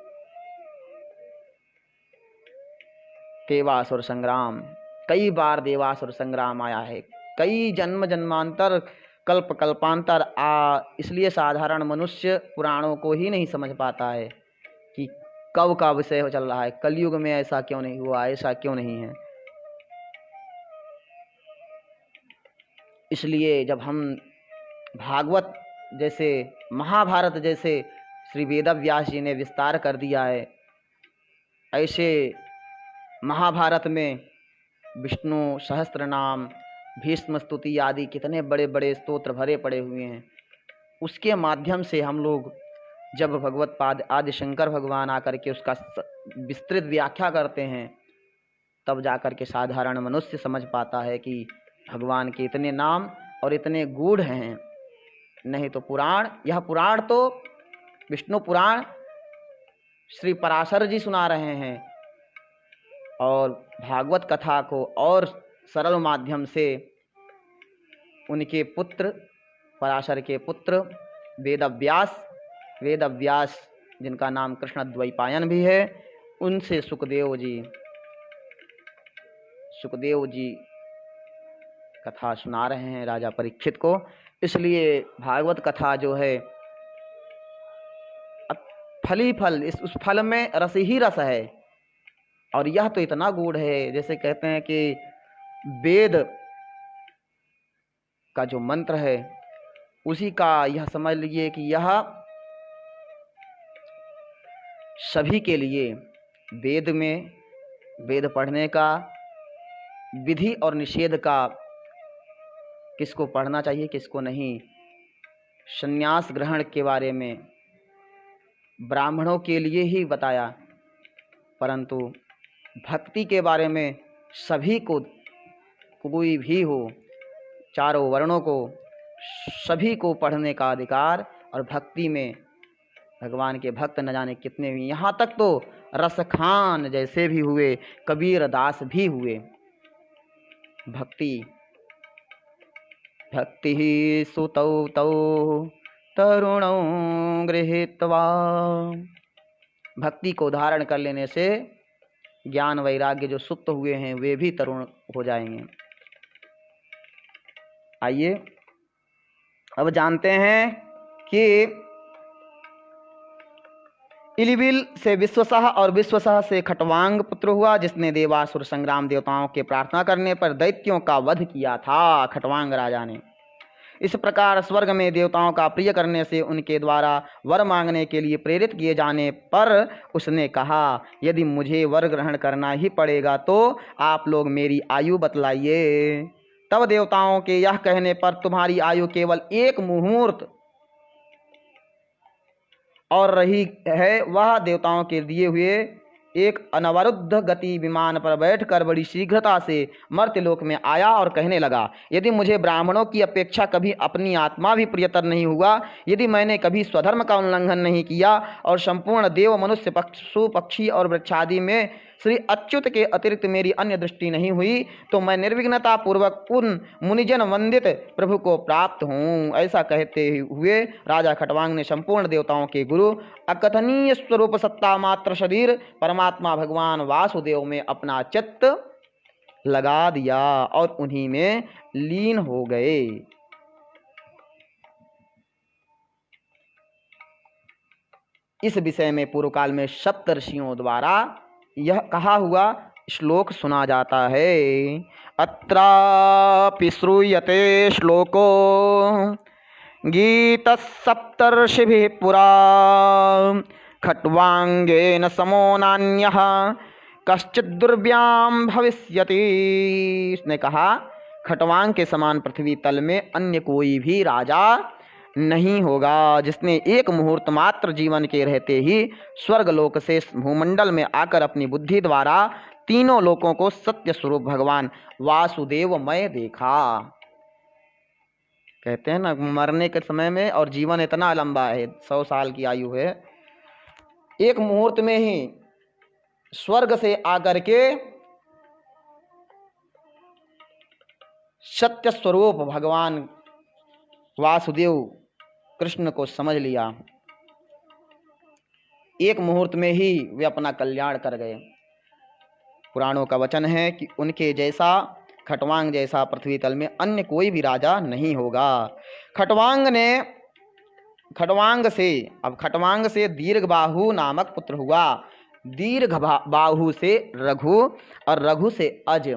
देवासुर संग्राम, कई बार देवासुर संग्राम आया है, कई जन्म जन्मांतर, कल्प कल्पांतर। इसलिए साधारण मनुष्य पुराणों को ही नहीं समझ पाता है कि कब का विषय चल रहा है, कलयुग में ऐसा क्यों नहीं हुआ, ऐसा क्यों नहीं है। इसलिए जब हम भागवत जैसे, महाभारत जैसे श्री वेदव्यास जी ने विस्तार कर दिया है, ऐसे महाभारत में विष्णु सहस्त्र नाम, भीष्म स्तुति आदि कितने बड़े बड़े स्तोत्र भरे पड़े हुए हैं। उसके माध्यम से हम लोग जब भगवत पाद आदि शंकर भगवान आकर के उसका विस्तृत व्याख्या करते हैं, तब जाकर के साधारण मनुष्य समझ पाता है कि भगवान के इतने नाम और इतने गूढ़ हैं। नहीं तो पुराण, यह पुराण तो विष्णु पुराण श्री पराशर जी सुना रहे हैं और भागवत कथा को और सरल माध्यम से उनके पुत्र, पराशर के पुत्र वेदव्यास, वेदव्यास जिनका नाम कृष्णद्वैपायन भी है, उनसे सुखदेव जी कथा सुना रहे हैं राजा परीक्षित को। इसलिए भागवत कथा जो है फली फल, उस फल में रस ही रस है। और यह तो इतना गूढ़ है, जैसे कहते हैं कि वेद का जो मंत्र है उसी का यह समझ लीजिए कि यह सभी के लिए वेद में, वेद पढ़ने का विधि और निषेध का, किसको पढ़ना चाहिए किसको नहीं, संन्यास ग्रहण के बारे में ब्राह्मणों के लिए ही बताया, परंतु भक्ति के बारे में सभी को, कोई भी हो, चारों वर्णों को, सभी को पढ़ने का अधिकार। और भक्ति में भगवान के भक्त न जाने कितने हुए, यहाँ तक तो रसखान जैसे भी हुए, कबीर दास भी हुए। भक्ति ही सुतौ तौ तरुणौ गृहीत्वा, भक्ति को धारण कर लेने से ज्ञान वैराग्य जो सुप्त हुए हैं वे भी तरुण हो जाएंगे। आइए अब जानते हैं कि इलिविल से विश्वसह और विश्वसह से खटवांग पुत्र हुआ, जिसने देवासुर संग्राम देवताओं के प्रार्थना करने पर दैत्यों का वध किया था, खटवांग राजा ने। इस प्रकार स्वर्ग में देवताओं का प्रिय करने से उनके द्वारा वर मांगने के लिए प्रेरित किए जाने पर उसने कहा, यदि मुझे वर ग्रहण करना ही पड़ेगा तो आप लोग मेरी आयु बतलाइए। तब देवताओं के यह कहने पर तुम्हारी आयु केवल 1 मुहूर्त और रही है, वह देवताओं के दिए हुए एक अनवरुद्ध गति विमान पर बैठकर बड़ी शीघ्रता से मर्त्यलोक में आया और कहने लगा, यदि मुझे ब्राह्मणों की अपेक्षा कभी अपनी आत्मा भी प्रियतर नहीं हुआ, यदि मैंने कभी स्वधर्म का उल्लंघन नहीं किया और संपूर्ण देव मनुष्य पशु पक्षी और वृक्षादि में श्री अच्युत के अतिरिक्त मेरी अन्य दृष्टि नहीं हुई, तो मैं निर्विघ्नता पूर्वक उन मुनिजन वंदित प्रभु को प्राप्त हूँ। ऐसा कहते हुए राजा खटवांग ने संपूर्ण देवताओं के गुरु अकथनीय स्वरूप सत्ता मात्र शरीर परमात्मा भगवान वासुदेव में अपना चित्त लगा दिया और उन्हीं में लीन हो गए। इस विषय में पूर्व काल में सप्तर्षियों द्वारा यह कहा हुआ श्लोक सुना जाता है। अत्रापि श्रूयते श्लोको गीतः सप्तर्षिभिः पुरा खट्वांगेन समो नान्यः कश्चित् दुर्व्याम भविष्यति। इसने कहा, खटवांग के समान पृथ्वी तल में अन्य कोई भी राजा नहीं होगा जिसने एक मुहूर्त मात्र जीवन के रहते ही स्वर्गलोक से भूमंडल में आकर अपनी बुद्धि द्वारा तीनों लोकों को सत्य स्वरूप भगवान वासुदेवमय देखा। कहते हैं ना, मरने के समय में, और जीवन इतना लंबा है, 100 साल की आयु है, एक मुहूर्त में ही स्वर्ग से आकर के सत्य स्वरूप भगवान वासुदेव कृष्ण को समझ लिया। एक मुहूर्त में ही वे अपना कल्याण कर गए। पुराणों का वचन है कि उनके जैसा, खटवांग जैसा पृथ्वी तल में अन्य कोई भी राजा नहीं होगा। खटवांग से दीर्घबाहु नामक पुत्र हुआ। दीर्घबाहु से रघु और रघु से अज।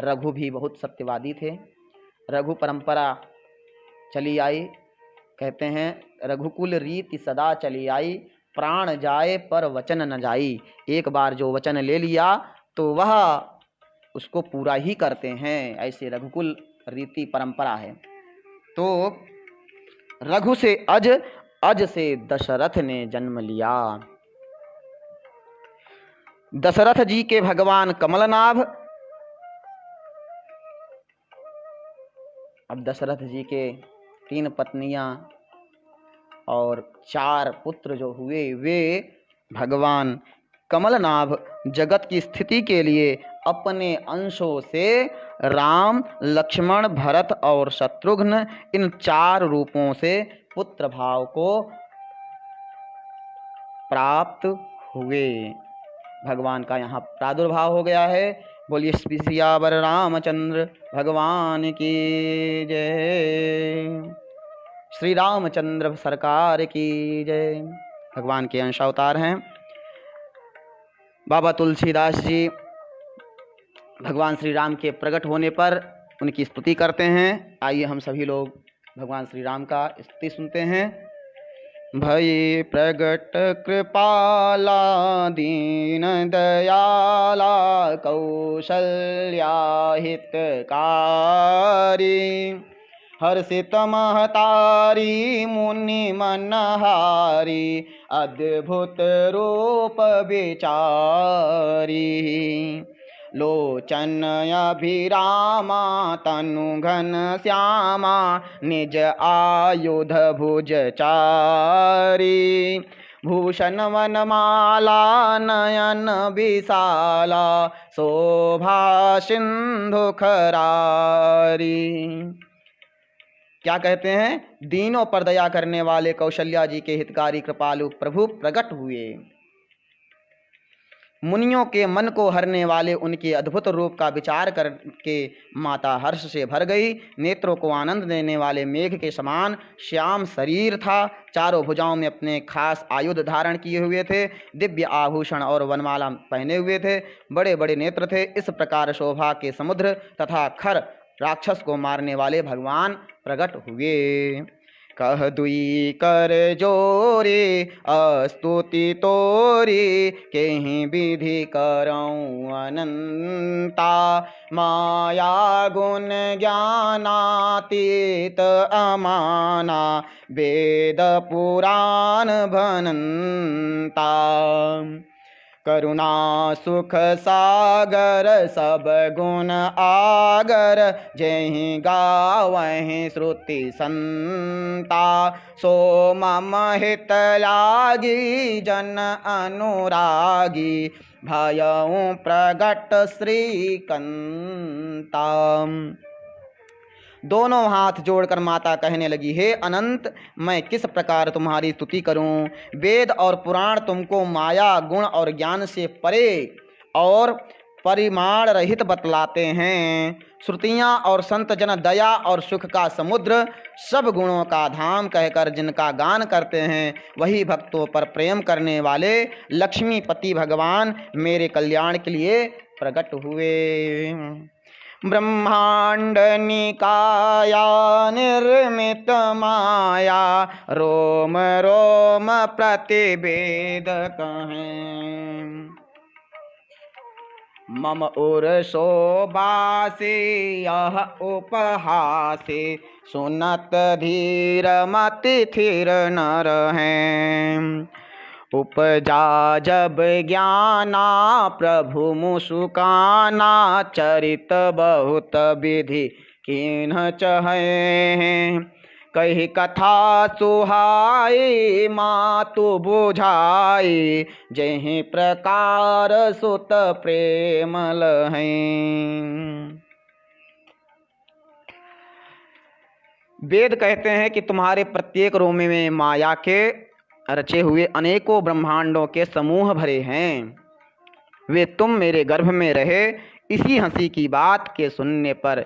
रघु भी बहुत सत्यवादी थे। रघु परंपरा चली आई। कहते हैं, रघुकुल रीति सदा चली आई, प्राण जाए पर वचन न जाई। एक बार जो वचन ले लिया तो वह उसको पूरा ही करते हैं। ऐसे रघुकुल रीति परंपरा है। तो रघु से अज, अज से दशरथ ने जन्म लिया। दशरथ जी के भगवान कमलनाभ। अब दशरथ जी के 3 पत्नियां और 4 पुत्र जो हुए, वे भगवान कमलनाभ जगत की स्थिति के लिए अपने अंशों से राम, लक्ष्मण, भरत और शत्रुघ्न, इन 4 रूपों से पुत्र भाव को प्राप्त हुए। भगवान का यहाँ प्रादुर्भाव हो गया है। बोलिए सियावर रामचंद्र भगवान की जय। श्री रामचंद्र सरकार की जय। भगवान के अंशावतार हैं। बाबा तुलसीदास जी भगवान श्री राम के प्रकट होने पर उनकी स्तुति करते हैं। आइए हम सभी लोग भगवान श्री राम का स्तुति सुनते हैं। भई प्रगट कृपाला दीन दयाला कौशल्या हितकारी हर्षित महतारी मुनि मनहारी अद्भुत रूप विचारी लोचन अभिरामा तनु घन श्यामा निज आयुध भुज चारी भूषण वनमाला नयन विशाला शोभा सिंधु खरारी। क्या कहते हैं? दीनों पर दया करने वाले कौशल्या जी के हितकारी कृपालु प्रभु प्रकट हुए। मुनियों के मन को हरने वाले उनके अद्भुत रूप का विचार करके माता हर्ष से भर गई। नेत्रों को आनंद देने वाले मेघ के समान श्याम शरीर था। चारों भुजाओं में अपने खास आयुध धारण किए हुए थे। दिव्य आभूषण और वनमाला पहने हुए थे। बड़े बड़े नेत्र थे। इस प्रकार शोभा के समुद्र तथा खर राक्षस को मारने वाले भगवान प्रकट हुए। कह दुई कर जोरे स्तुति तोरी केहि विधि करऊँ अनंता माया गुण ज्ञानातीत अमाना वेद पुराण भनंता। करुणा सुख सागर सब गुण आगर, जेहि गावहि श्रुति संता। सो मम हित लागी जन अनुरागी, भयउ प्रगट श्रीकंता। दोनों हाथ जोड़कर माता कहने लगी, हे अनंत, मैं किस प्रकार तुम्हारी स्तुति करूं। वेद और पुराण तुमको माया गुण और ज्ञान से परे और परिमाण रहित बतलाते हैं। श्रुतियाँ और संत जन दया और सुख का समुद्र, सब गुणों का धाम कहकर जिनका गान करते हैं, वही भक्तों पर प्रेम करने वाले लक्ष्मीपति भगवान मेरे कल्याण के लिए प्रकट हुए। ब्रह्मांड निकाया निर्मित माया, रोम रोम प्रतिवेद कहें। मम उर शोभासे यह उपहासे, सुनत धीर मति थिर न रहें। उपजा जब ज्ञाना प्रभु मुसुकाना, चरित बहुत विधि किन्ह चहे। कही कथा सुहाई मातु बुझाई, जेहि प्रकार सुत प्रेम लहें। वेद कहते हैं कि तुम्हारे प्रत्येक रोमे में माया के रचे हुए अनेकों ब्रह्मांडों के समूह भरे हैं। वे तुम मेरे गर्भ में रहे, इसी हंसी की बात के सुनने पर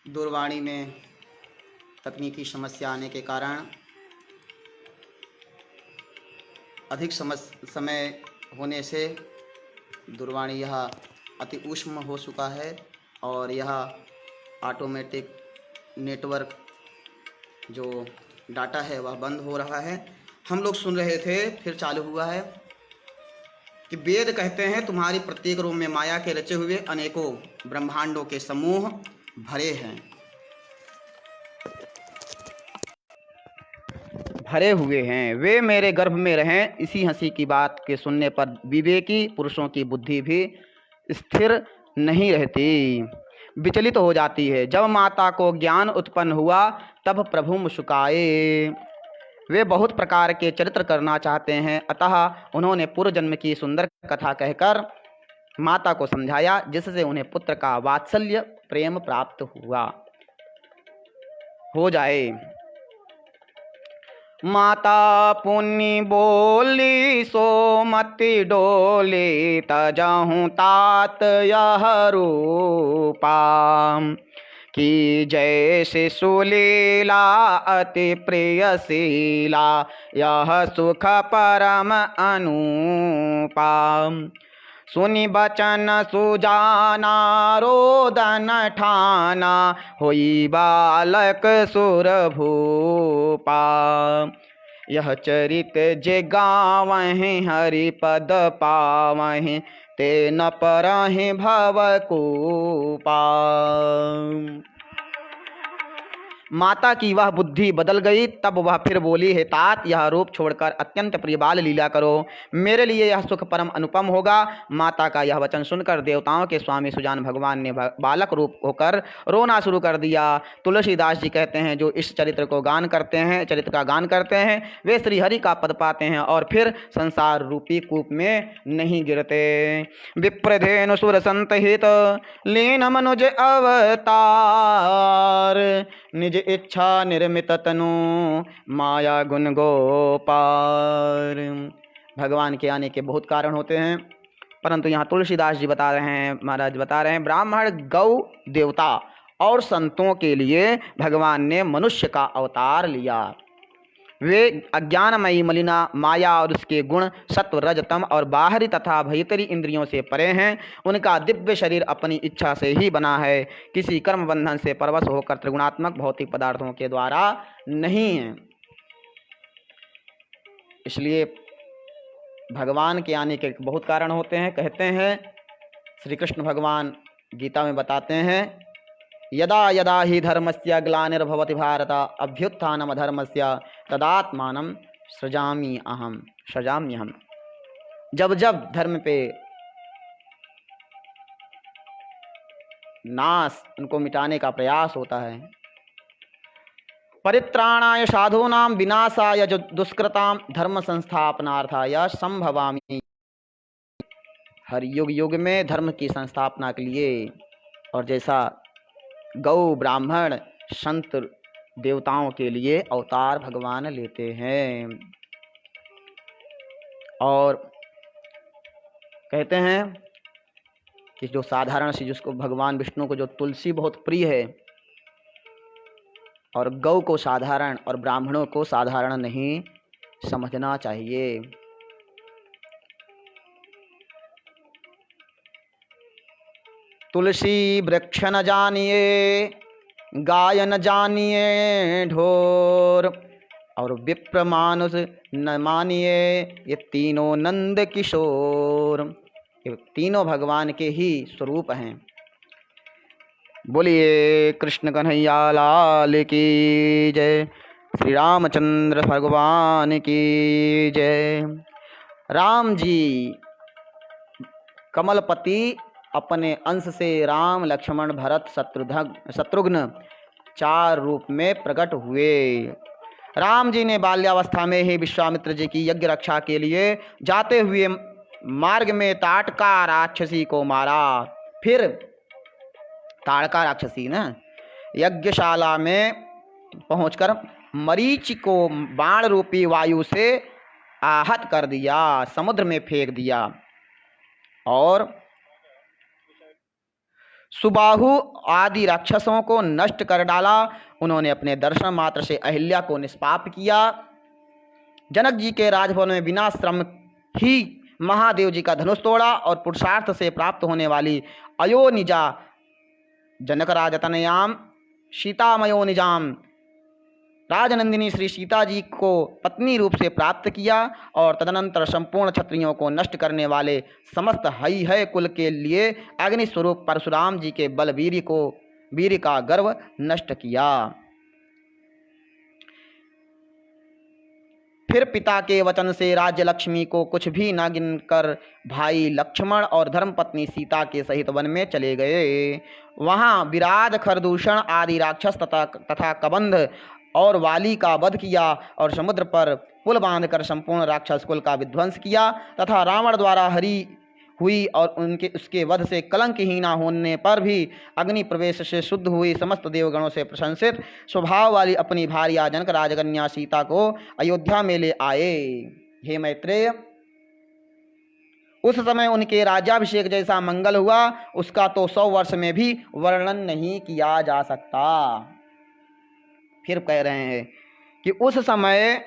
दूरवाणी में तकनीकी समस्या आने के कारण अधिक समय होने से दूरवाणी यह अति ऊष्म हो चुका है और यह ऑटोमेटिक नेटवर्क जो डाटा है वह बंद हो रहा है। हम लोग सुन रहे थे, फिर चालू हुआ है कि वेद कहते हैं तुम्हारी प्रत्येक रूप में माया के रचे हुए अनेकों ब्रह्मांडों के समूह भरे हैं, भरे हुए हैं। वे मेरे गर्भ में रहें, इसी हंसी की बात के सुनने पर विवेकी पुरुषों की बुद्धि भी स्थिर नहीं रहती, विचलित हो जाती है। जब माता को ज्ञान उत्पन्न हुआ तब प्रभु मुस्कुराए। वे बहुत प्रकार के चरित्र करना चाहते हैं, अतः उन्होंने पूर्व जन्म की सुंदर कथा कहकर माता को समझाया, जिससे उन्हें पुत्र का वात्सल्य प्रेम प्राप्त हो जाए। माता पुण्य बोली सो मति डोली, तजहूँ तात यह रूपा। कि जैसे सुलीला अति प्रियशीला, यह सुख परम अनुपा। सुनि बचन सुजाना रोदन ठाना, होई बालक सुर भूपा। यह चरित जे गावहि हरि पद पावहि, ते न परहि भव कूपा। माता की वह बुद्धि बदल गई, तब वह फिर बोली, हे तात, यह रूप छोड़कर अत्यंत प्रिय बाल लीला करो, मेरे लिए यह सुख परम अनुपम होगा। माता का यह वचन सुनकर देवताओं के स्वामी सुजान भगवान ने बालक रूप होकर रोना शुरू कर दिया। तुलसीदास जी कहते हैं, जो इस चरित्र का गान करते हैं, वे श्री हरि का पद पाते हैं और फिर संसार रूपी कूप में नहीं गिरते। विप्रधेनु सुर संत हित लीन मनुज अवतार, निज इच्छा निर्मित तनु माया गुण गोपार। भगवान के आने के बहुत कारण होते हैं, परंतु यहाँ तुलसीदास जी बता रहे हैं, महाराज बता रहे हैं, ब्राह्मण, गौ, देवता और संतों के लिए भगवान ने मनुष्य का अवतार लिया। वे अज्ञानमयी मलिना माया और उसके गुण सत्व रज तम और बाहरी तथा भीतरी इंद्रियों से परे हैं। उनका दिव्य शरीर अपनी इच्छा से ही बना है, किसी कर्म बंधन से परवश होकर त्रिगुणात्मक भौतिक पदार्थों के द्वारा नहीं है। इसलिए भगवान के आने के बहुत कारण होते हैं। कहते हैं श्री कृष्ण भगवान गीता में बताते हैं यदा यदा हि धर्मस्य ग्लानिर्भवति भारत अभ्युत्थानमधर्मस्य तदात्मानं सृजाम्यहम्। जब जब धर्म पे नाश, उनको मिटाने का प्रयास होता है, परित्राणाय साधूनां विनाशाय दुष्कृतां धर्म संस्थापनार्थाय संभवामि। हर युग युग में धर्म की संस्थापना के लिए, और जैसा गौ ब्राह्मण संत देवताओं के लिए अवतार भगवान लेते हैं। और कहते हैं कि जो साधारण सी, जिसको भगवान विष्णु को जो तुलसी बहुत प्रिय है, और गौ को साधारण और ब्राह्मणों को साधारण नहीं समझना चाहिए। तुलसी वृक्ष न जानिए, गाय न जानिए ढोर, और विप्र मानुष न मानिए ये तीनों नंद किशोर। ये तीनों भगवान के ही स्वरूप हैं। बोलिए कृष्ण कन्हैया लाल की जय, श्री रामचंद्र भगवान की जय। राम जी कमलपति अपने अंश से राम, लक्ष्मण, भरत, शत्रुघ्न 4 रूप में प्रकट हुए। राम जी ने बाल्यावस्था में ही विश्वामित्र जी की यज्ञ रक्षा के लिए जाते हुए मार्ग में ताड़का राक्षसी को मारा। फिर ताड़का राक्षसी ने यज्ञशाला में पहुंचकर मरीचि को बाण रूपी वायु से आहत कर दिया, समुद्र में फेंक दिया, और सुबाहु आदि राक्षसों को नष्ट कर डाला। उन्होंने अपने दर्शन मात्र से अहिल्या को निष्पाप किया। जनक जी के राजभवन में बिना श्रम ही महादेव जी का धनुष तोड़ा, और पुरुषार्थ से प्राप्त होने वाली अयोनिजा जनक राजतनयाम सीतामयोनिजाम राजनंदिनी श्री सीता जी को पत्नी रूप से प्राप्त किया, और तदनंतर संपूर्ण क्षत्रियों को नष्ट करने वाले समस्त है कुल के लिए अग्नि स्वरूप परशुराम जी के बल वीर का गर्व नष्ट किया। फिर पिता के वचन से राज्य लक्ष्मी को कुछ भी न गिनकर भाई लक्ष्मण और धर्मपत्नी सीता के सहित वन में चले गए। वहां विराध, खरदूषण आदि राक्षस तथा कबंध और वाली का वध किया, और समुद्र पर पुल बांधकर संपूर्ण राक्षस कुल का विध्वंस किया, तथा रावण द्वारा हरी हुई और उसके वध से कलंकहीन होने पर भी अग्नि प्रवेश से शुद्ध हुई समस्त देवगणों से प्रशंसित स्वभाव वाली अपनी भार्या जनक राजकन्या सीता को अयोध्या में ले आए। हे मैत्रेय, उस समय उनके राज्याभिषेक जैसा मंगल हुआ उसका तो 100 वर्ष में भी वर्णन नहीं किया जा सकता। फिर कह रहे हैं कि उस समय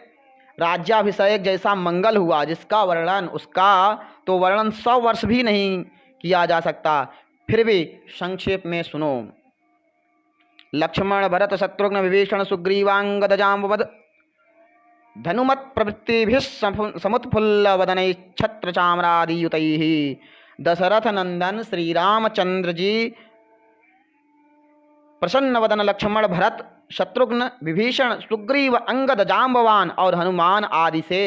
राज्याभिषेक जैसा मंगल हुआ जिसका वर्णन, उसका तो वर्णन 100 वर्ष भी नहीं किया जा सकता। फिर भी संक्षेप में सुनो। लक्ष्मण, भरत, शत्रुघ्न, विभीषण, सुग्रीवांगद, जांबवद धनुमत प्रवृत्तिभिः समुत्फुल्लवदनैः छत्र चाम्रादियुतैः दशरथ नंदन श्री रामचंद्र जी प्रसन्न वदन लक्ष्मण, भरत, शत्रुघ्न, विभीषण, सुग्रीव, अंगद, जांबवान और हनुमान आदि से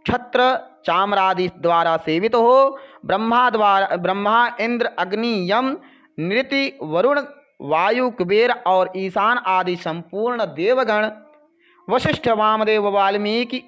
छत्र चाम्रादि द्वारा सेवित हो ब्रह्मा, इंद्र, अग्नि, यम, नृति, वरुण, वायु, कुबेर और ईशान आदि संपूर्ण देवगण, वशिष्ठ, वामदेव, वाल्मीकि,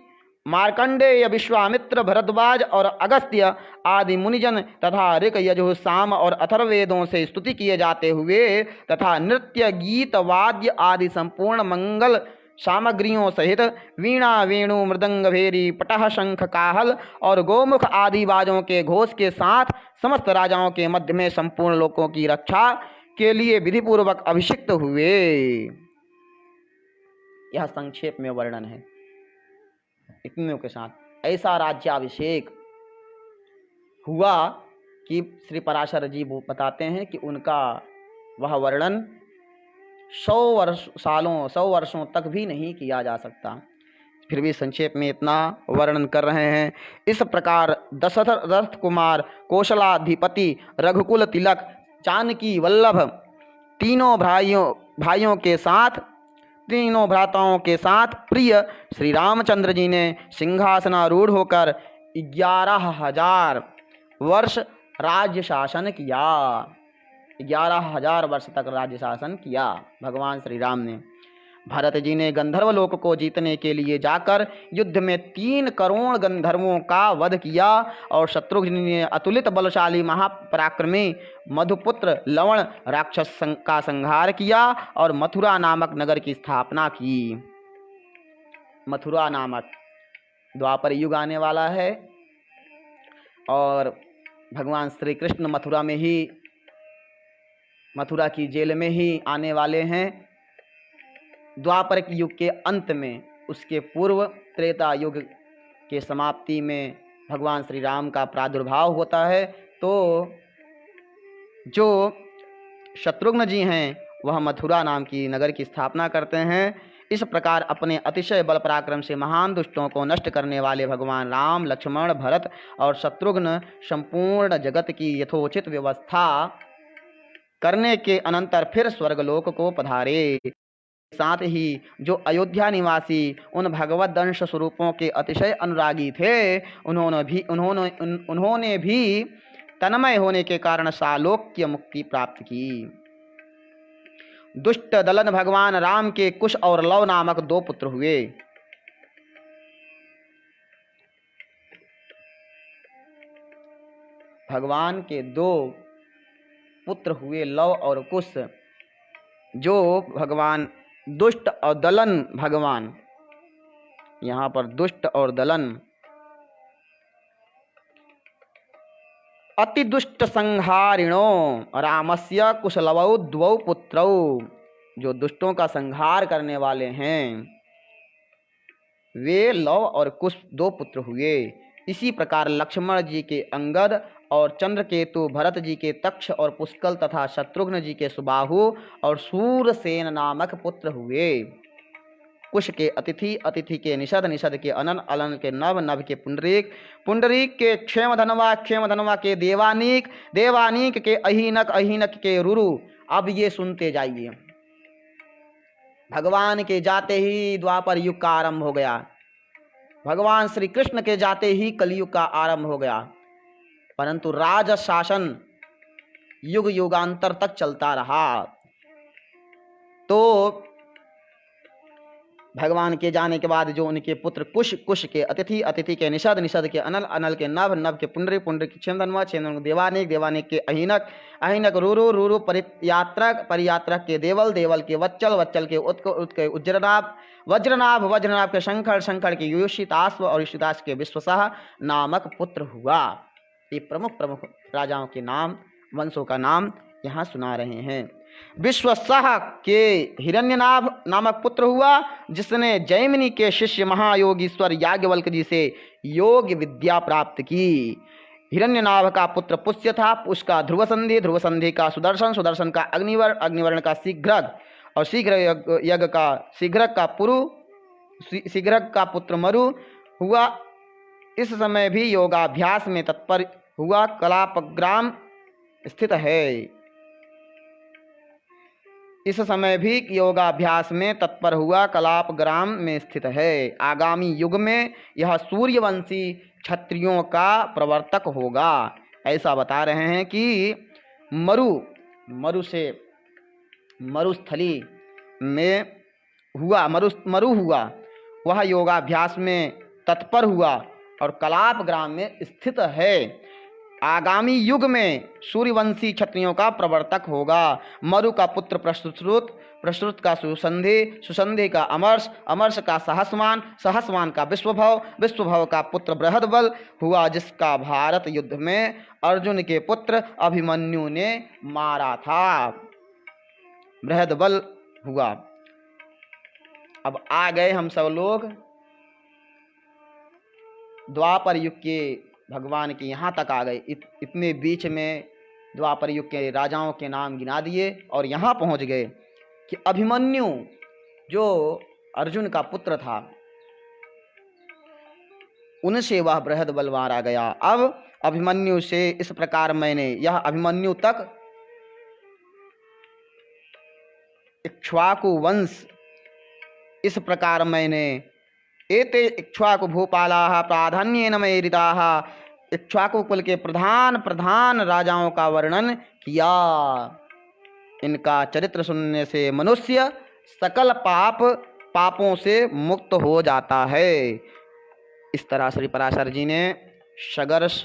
मार्कंडेय, विश्वामित्र, भरद्वाज और अगस्त्य आदि मुनिजन तथा ऋक, यजुः, साम और अथर्ववेदों से स्तुति किए जाते हुए तथा नृत्य, गीत, वाद्य आदि संपूर्ण मंगल सामग्रियों सहित वीणा, वेणु, मृदंग, भेरी, पटह, शंख, काहल और गोमुख आदि बाजों के घोष के साथ समस्त राजाओं के मध्य में संपूर्ण लोकों की रक्षा के लिए विधिपूर्वक अभिषिक्त हुए। यह संक्षेप में वर्णन है इतनों के साथ। ऐसा राज्याभिषेक हुआ कि श्री पराशर जी बताते हैं कि उनका वह वर्णन 100 वर्षों तक भी नहीं किया जा सकता। फिर भी संक्षेप में इतना वर्णन कर रहे हैं। इस प्रकार दशरथ कुमार, कौशलाधिपति, रघुकुल तिलक, जानकी वल्लभ, तीनों भाइयों के साथ, तीनों भ्राताओं के साथ प्रिय श्री रामचंद्र जी ने सिंहासनारूढ़ होकर 11,000 वर्ष राज्य शासन किया। 11,000 वर्ष तक राज्य शासन किया भगवान श्री राम ने। भरत जी ने गंधर्व लोक को जीतने के लिए जाकर युद्ध में 3 करोड़ गंधर्वों का वध किया और शत्रुघ्न ने अतुलित बलशाली महापराक्रमी मधुपुत्र लवण राक्षस का संहार किया और मथुरा नामक नगर की स्थापना की। मथुरा नामक द्वापर युग आने वाला है और भगवान श्री कृष्ण मथुरा की जेल में ही आने वाले हैं। द्वापर युग के अंत में, उसके पूर्व त्रेता युग के समाप्ति में भगवान श्री राम का प्रादुर्भाव होता है। तो जो शत्रुघ्न जी हैं वह मथुरा नाम की नगर की स्थापना करते हैं। इस प्रकार अपने अतिशय बल पराक्रम से महान दुष्टों को नष्ट करने वाले भगवान राम, लक्ष्मण, भरत और शत्रुघ्न संपूर्ण जगत की यथोचित व्यवस्था करने के अनंतर फिर स्वर्गलोक को पधारे। साथ ही जो अयोध्या निवासी उन भगवत अंश स्वरूपों के अतिशय अनुरागी थे, उन्होंने भी तन्मय होने के कारण सालोक्य मुक्ति प्राप्त की। दुष्ट दलन भगवान राम के कुश और लव नामक 2 पुत्र हुए। भगवान के 2 पुत्र हुए, लव और कुश। जो भगवान दुष्ट और दलन, भगवान यहाँ पर दुष्ट और दलन, अति दुष्ट संहारिणो रामस्य कुशलवौ 2 पुत्रौ, जो दुष्टों का संहार करने वाले हैं वे लव और कुश 2 पुत्र हुए। इसी प्रकार लक्ष्मण जी के अंगद और चंद्रकेतु, भरत जी के तक्ष और पुष्कल तथा शत्रुघ्न जी के सुबाहु और सूरसेन नामक पुत्र हुए। कुश के अतिथि, अतिथि के निषद, निषद के अनन, अनन के नभ, नभ के पुंडरीक, पुंडरीक के क्षेमधनवा, क्षेमधनवा के देवानीक, देवानीक के अहीनक, अहीनक के रुरु। अब ये सुनते जाइए। भगवान के जाते ही द्वापर युग का आरंभ हो गया। भगवान श्री कृष्ण के जाते ही कलयुग का आरंभ हो गया, परंतु राज शासन युग युगांतर तक चलता रहा। तो भगवान के जाने के बाद जो उनके पुत्र कुश, कुश के अतिथि, अतिथि के निषद, निषद के अनल, अनल के नभ, नभ के पुंडरी, पुंडरी के क्षेमधनवा, क्षेमधनवा देवानीक, देवानीक के अहीनक, अहीनक रुरु, रुरु परियात्रक, परियात्रक के देवल, देवल के वच्चल, वच्चल के उत्क, उत्क के उज्जरनाभ, वज्रनाभ, वज्रनाभ के शंखर, शंखर के युषिताश्व और युषिताश्व के विश्वसह नामक पुत्र हुआ। ये प्रमुख प्रमुख राजाओं के नाम, वंशों का नाम यहाँ सुना रहे हैं। विश्वसह के हिरण्यनाभ नामक पुत्र हुआ, जिसने जैमिनी के शिष्य महायोगीश्वर याज्ञवल्क्य जी से योग विद्या प्राप्त की। हिरण्यनाभ का पुत्र पुष्य था, पुष्य का ध्रुवसंधि, ध्रुवसंधि का सुदर्शन, सुदर्शन का अग्निवर्ण, अग्निवर्ण का शीघ्रक और शीघ्र का शीघ्रक का पुरु, शीघ्रक का पुत्र मरु हुआ। इस समय भी योगाभ्यास में तत्पर हुआ, कलापग्राम स्थित है। इस समय भी योगाभ्यास में तत्पर हुआ, कलापग्राम में स्थित है। आगामी युग में यह सूर्यवंशी क्षत्रियों का प्रवर्तक होगा, ऐसा बता रहे हैं कि मरुस्थली में हुआ, मरु हुआ, वह योगाभ्यास में तत्पर हुआ और कलाप ग्राम में स्थित है। आगामी युग में सूर्यवंशी क्षत्रियों का प्रवर्तक होगा। मरु का पुत्र प्रश्रुत, प्रश्रुत का सुसंधि, सुसंधि का अमर्ष, अमर्ष का सहस्मान, सहस्मान का विश्वभव, विश्वभव का पुत्र बृहदबल हुआ, जिसका भारत युद्ध में अर्जुन के पुत्र अभिमन्यु ने मारा था। बृहदबल हुआ। अब आ गए हम सब लोग द्वापर युग के भगवान के यहाँ तक आ गए। इतने बीच में द्वापर युग के राजाओं के नाम गिना दिए और यहाँ पहुँच गए कि अभिमन्यु जो अर्जुन का पुत्र था, उनसे वह बृहदबल मारा गया। अब अभिमन्यु से इस प्रकार मैंने यह अभिमन्यु तक इक्ष्वाकु वंश, इस प्रकार मैंने एते इक्ष्वाकु भूपालाः प्राधान्येन मेरिताः, इक्ष्वाकु कुल के प्रधान प्रधान राजाओं का वर्णन किया। इनका चरित्र सुनने से मनुष्य सकल पापों से मुक्त हो जाता है। इस तरह श्री पराशर जी ने शगर्ष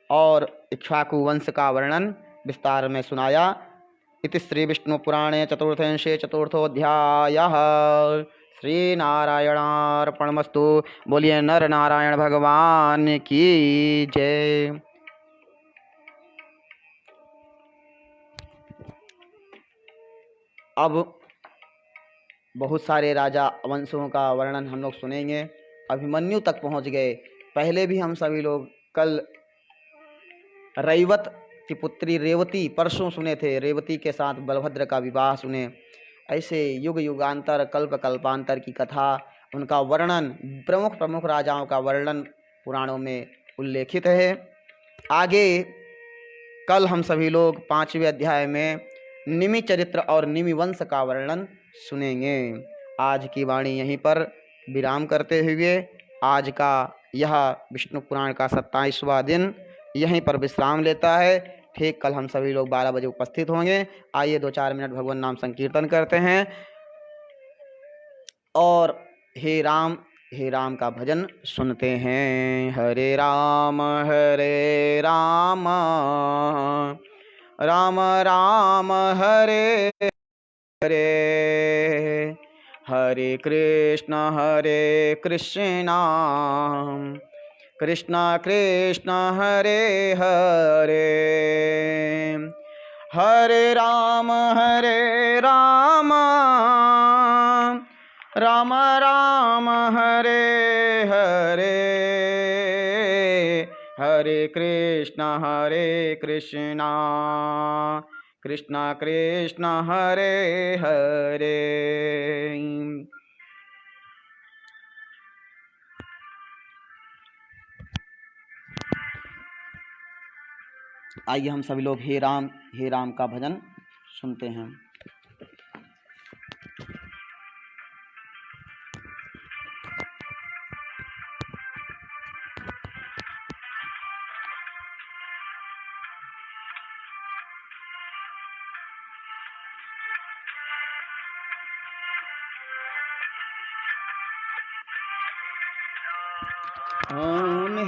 और इक्ष्वाकु वंश का वर्णन विस्तार में सुनाया। इति श्री विष्णु पुराणे चतुर्थंशे चतुर्थोऽध्यायः। श्री नारायणार्पणमस्तु। बोलिए नर नारायण भगवान की जय। अब बहुत सारे राजा वंशों का वर्णन हम लोग सुनेंगे। अभिमन्यु तक पहुंच गए। पहले भी हम सभी लोग कल रैवत की पुत्री रेवती परसों सुने थे। रेवती के साथ बलभद्र का विवाह सुने। ऐसे युग युगांतर कल्प कल्पांतर की कथा, उनका वर्णन, प्रमुख प्रमुख राजाओं का वर्णन पुराणों में उल्लेखित है। आगे कल हम सभी लोग 5वें अध्याय में निमि चरित्र और निमि वंश का वर्णन सुनेंगे। आज की वाणी यहीं पर विराम करते हुए आज का यह विष्णु पुराण का 27वां दिन यहीं पर विश्राम लेता है। ठीक कल हम सभी लोग 12 बजे उपस्थित होंगे। आइए 2-4 मिनट भगवान नाम संकीर्तन करते हैं और हे राम का भजन सुनते हैं। हरे राम राम राम हरे हरे, हरे कृष्ण कृष्ण कृष्ण हरे हरे, हरे राम राम राम हरे हरे, हरे कृष्ण कृष्ण कृष्ण हरे हरे। आइए हम सभी लोग हे राम का भजन सुनते हैं।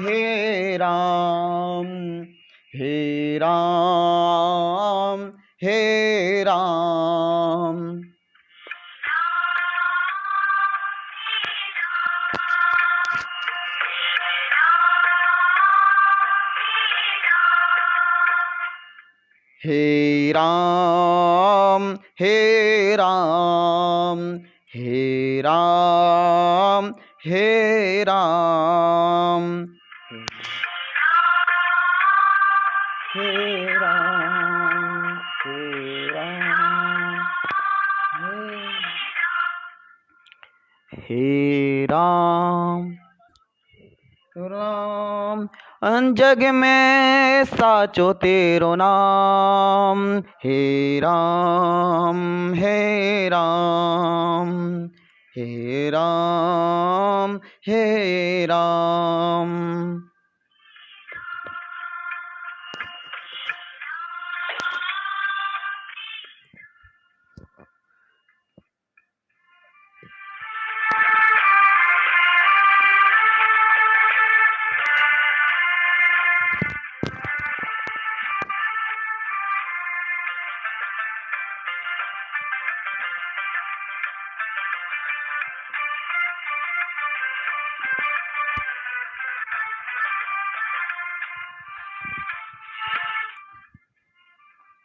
हे राम हे राम हे राम, हे राम हे राम हे राम हे राम, हे राम हे राम हे राम राम, जग में साचो तेरो नाम। हे राम हे राम हे राम हे राम,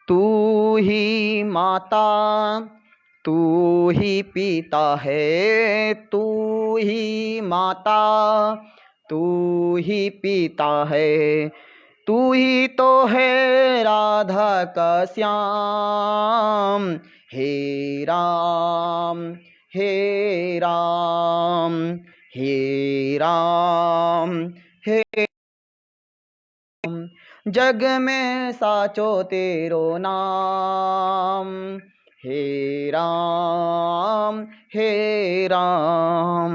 तू ही माता तू ही पिता है, तू ही माता तू ही पिता है, तू ही तो है राधा का श्याम। हे राम हे राम हे राम हे, जग में साचो तेरो नाम। हे राम हे राम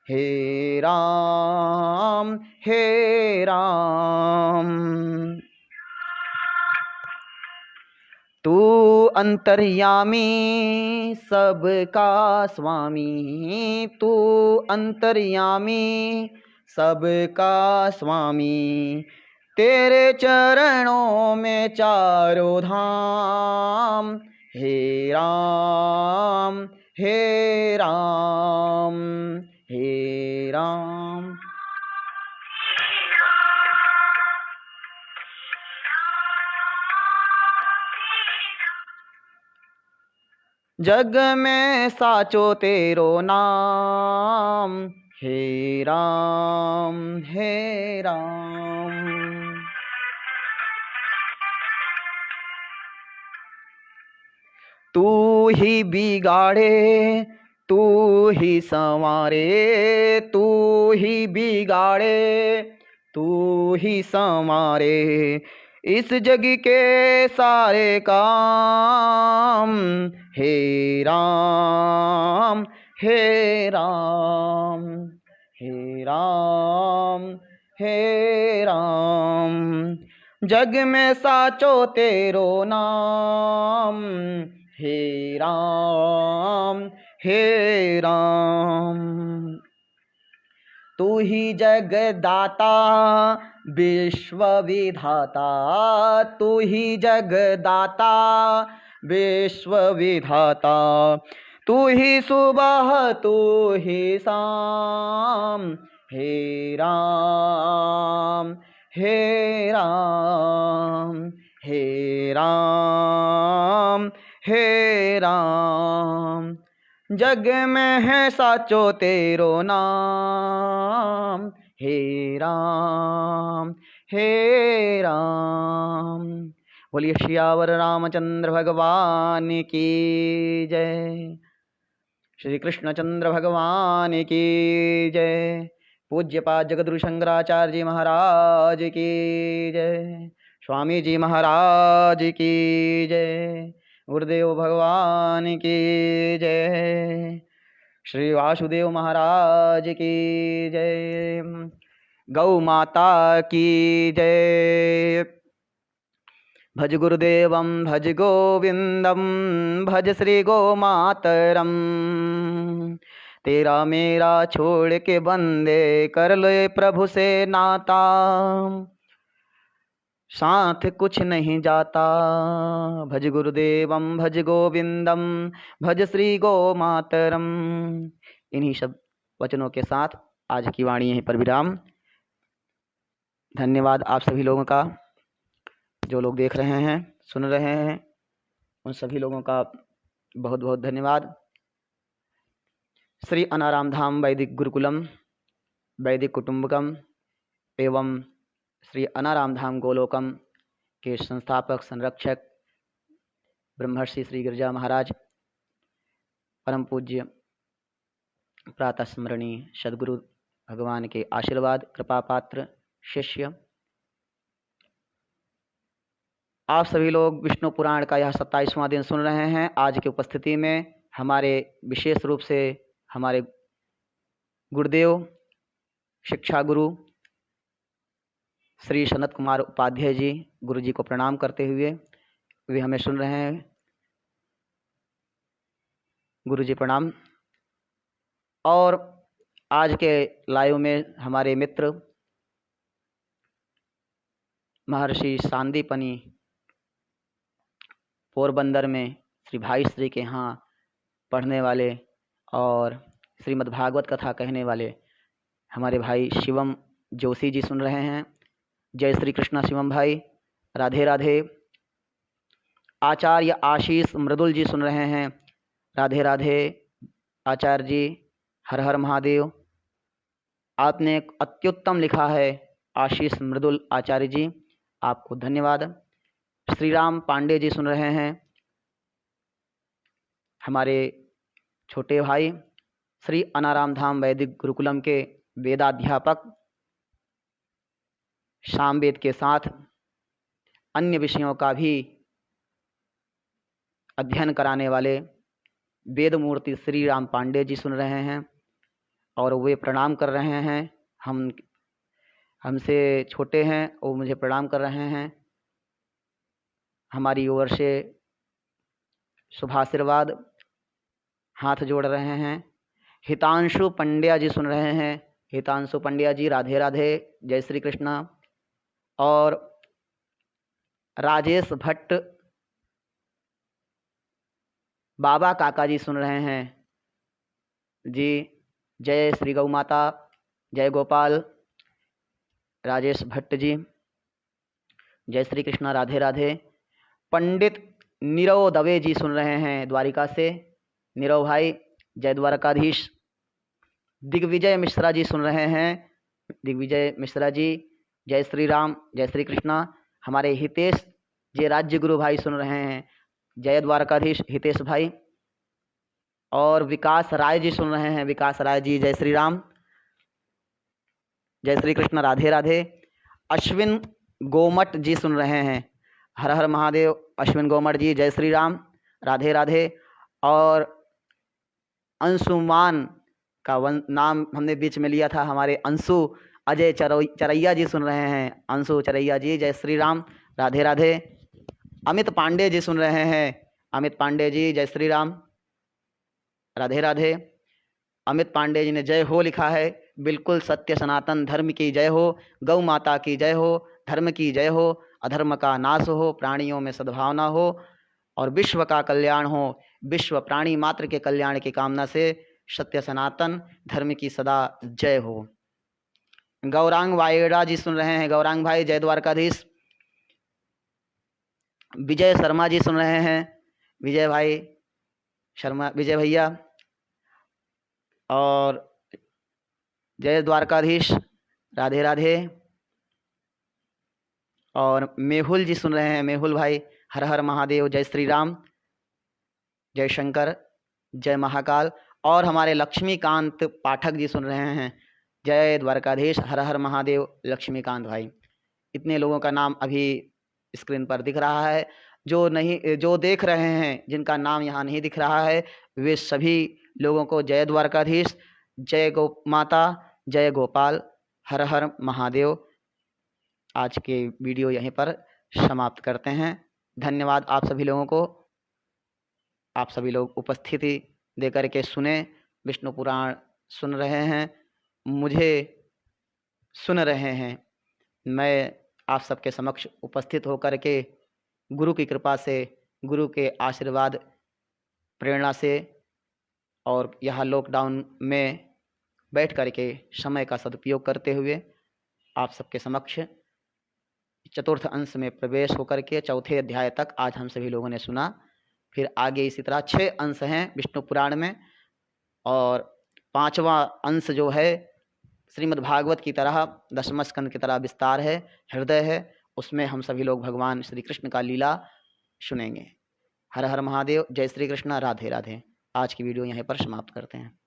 हे राम हे राम। तू अंतर्यामी सबका स्वामी, तू अंतर्यामी सबका स्वामी, तेरे चरणों में चारों धाम। हे राम हे राम हे राम। जग में साचो तेरो नाम, हे राम हे राम। तू ही बिगाड़े तू ही संवारे, तू ही बिगाड़े तू ही संवारे, इस जग के सारे काम। हे राम हे राम हे राम हे राम। जग में साचो तेरो नाम, हे राम हे राम। तू ही जगदाता विश्व विधाता, तू ही जगदाता विश्व विधाता, तू ही सुबह तू ही शाम। हे राम हे राम हे राम हे राम। जग में है साचो तेरो नाम, हे राम हे राम। बोलिए सियावर रामचंद्र भगवान की जय, श्री कृष्णचंद्र भगवान की जय। पूज्यपाद जगद्गुरु शंकराचार्य जी महाराज की जय, स्वामी जी महाराज की जय, गुरुदेव भगवान की जय, श्री वासुदेव महाराज की जय, गौ माता की जय। भज गुरुदेवं भज गोविंदम भज श्री गो मातरम, तेरा मेरा छोड़ के बंदे कर ले प्रभु से नाता, साथ कुछ नहीं जाता। भज गुरुदेवम भज गोविंदम भज श्री गो मातरम। इन्हीं सब वचनों के साथ आज की वाणी यहीं पर विराम। धन्यवाद आप सभी लोगों का, जो लोग देख रहे हैं सुन रहे हैं उन सभी लोगों का बहुत बहुत धन्यवाद। श्री अनाराम धाम वैदिक गुरुकुलम वैदिक कुटुंबकम एवं श्री अनाराम धाम गोलोकम के संस्थापक संरक्षक ब्रह्मर्षि श्री गिरिजा महाराज, परम पूज्य प्रातः स्मरणीय सद्गुरु भगवान के आशीर्वाद कृपा पात्र शिष्य, आप सभी लोग विष्णु पुराण का यह 27वां दिन सुन रहे हैं। आज की उपस्थिति में हमारे विशेष रूप से हमारे गुरुदेव शिक्षा गुरु श्री सनत कुमार उपाध्याय जी, गुरु जी को प्रणाम करते हुए वे हमें सुन रहे हैं। गुरु जी प्रणाम। और आज के लाइव में हमारे मित्र महर्षि सांदीपनी पोरबंदर में श्री भाई श्री के यहाँ पढ़ने वाले और श्रीमद् भागवत कथा कहने वाले हमारे भाई शिवम जोशी जी सुन रहे हैं। जय श्री कृष्णा शिवम भाई, राधे राधे। आचार्य आशीष मृदुल जी सुन रहे हैं, राधे राधे आचार्य जी, हर हर महादेव। आपने एक अत्युत्तम लिखा है आशीष मृदुल आचार्य जी, आपको धन्यवाद। श्री राम पांडे जी सुन रहे हैं, हमारे छोटे भाई श्री अनाराम धाम वैदिक गुरुकुलम के वेदाध्यापक, सामवेद के साथ अन्य विषयों का भी अध्ययन कराने वाले वेद मूर्ति श्री राम पांडे जी सुन रहे हैं और वे प्रणाम कर रहे हैं। हमसे छोटे हैं, वो मुझे प्रणाम कर रहे हैं। हमारी ओर से शुभाशीर्वाद हाथ जोड़ रहे हैं। हितांशु पंड्या जी सुन रहे हैं। हितांशु पंड्या जी राधे राधे, जय श्री कृष्ण। और राजेश भट्ट बाबा काका जी सुन रहे हैं जी, जय श्री गौ माता, जय गोपाल। राजेश भट्ट जी जय श्री कृष्ण, राधे राधे। पंडित नीरव दवे जी सुन रहे हैं द्वारिका से, नीरव भाई जय द्वारकाधीश। दिग्विजय मिश्रा जी सुन रहे हैं, दिग्विजय मिश्रा जी जय श्री राम, जय श्री कृष्ण। हमारे हितेश जी राज्य गुरु भाई सुन रहे हैं, जय द्वारकाधीश हितेश भाई। और विकास राय जी सुन रहे हैं, विकास राय जी जय श्री राम, जय श्री कृष्ण, राधे राधे। अश्विन गोमट जी सुन रहे हैं, हर हर महादेव। अश्विन गोमट जी जय श्री राम, राधे राधे। और अंशुमान का नाम हमने बीच में लिया था, हमारे अंशु अजय चरैया जी सुन रहे हैं, अंशु चरैया जी जय श्री राम, राधे राधे। अमित पांडे जी सुन रहे हैं, अमित पांडे जी जय श्री राम, राधे राधे। अमित पांडे जी ने जय हो लिखा है, बिल्कुल सत्य सनातन धर्म की जय हो, गौ माता की जय हो, धर्म की जय हो, अधर्म का नाश हो, प्राणियों में सद्भावना हो और विश्व का कल्याण हो। विश्व प्राणी मात्र के कल्याण की कामना से सत्य सनातन धर्म की सदा जय हो। गौरांग वायड़ा जी सुन रहे हैं, गौरांग भाई जय द्वारकाधीश। विजय शर्मा जी सुन रहे हैं, विजय भाई शर्मा, विजय भैया। और जय द्वारकाधीश, राधे राधे। और मेहुल जी सुन रहे हैं, मेहुल भाई हर हर महादेव, जय श्री राम, जय शंकर, जय महाकाल। और हमारे लक्ष्मीकांत पाठक जी सुन रहे हैं, जय द्वारकाधीश, हर हर महादेव लक्ष्मीकांत भाई। इतने लोगों का नाम अभी स्क्रीन पर दिख रहा है। जो देख रहे हैं, जिनका नाम यहाँ नहीं दिख रहा है, वे सभी लोगों को जय द्वारकाधीश, जय गौ माता, जय गोपाल, हर हर महादेव। आज के वीडियो यहीं पर समाप्त करते हैं। धन्यवाद आप सभी लोगों को। आप सभी लोग उपस्थिति देकर के सुने, विष्णु पुराण सुन रहे हैं, मुझे सुन रहे हैं। मैं आप सबके समक्ष उपस्थित होकर के गुरु की कृपा से, गुरु के आशीर्वाद प्रेरणा से और यह लॉकडाउन में बैठ कर के समय का सदुपयोग करते हुए आप सबके समक्ष चतुर्थ अंश में प्रवेश होकर के चौथे अध्याय तक आज हम सभी लोगों ने सुना। फिर आगे इसी तरह 6 अंश हैं विष्णु पुराण में, और 5वां अंश जो है श्रीमद् भागवत की तरह 10वें स्कंद की तरह विस्तार है, हृदय है, उसमें हम सभी लोग भगवान श्री कृष्ण का लीला सुनेंगे। हर हर महादेव, जय श्री कृष्ण, राधे राधे। आज की वीडियो यहीं पर समाप्त करते हैं।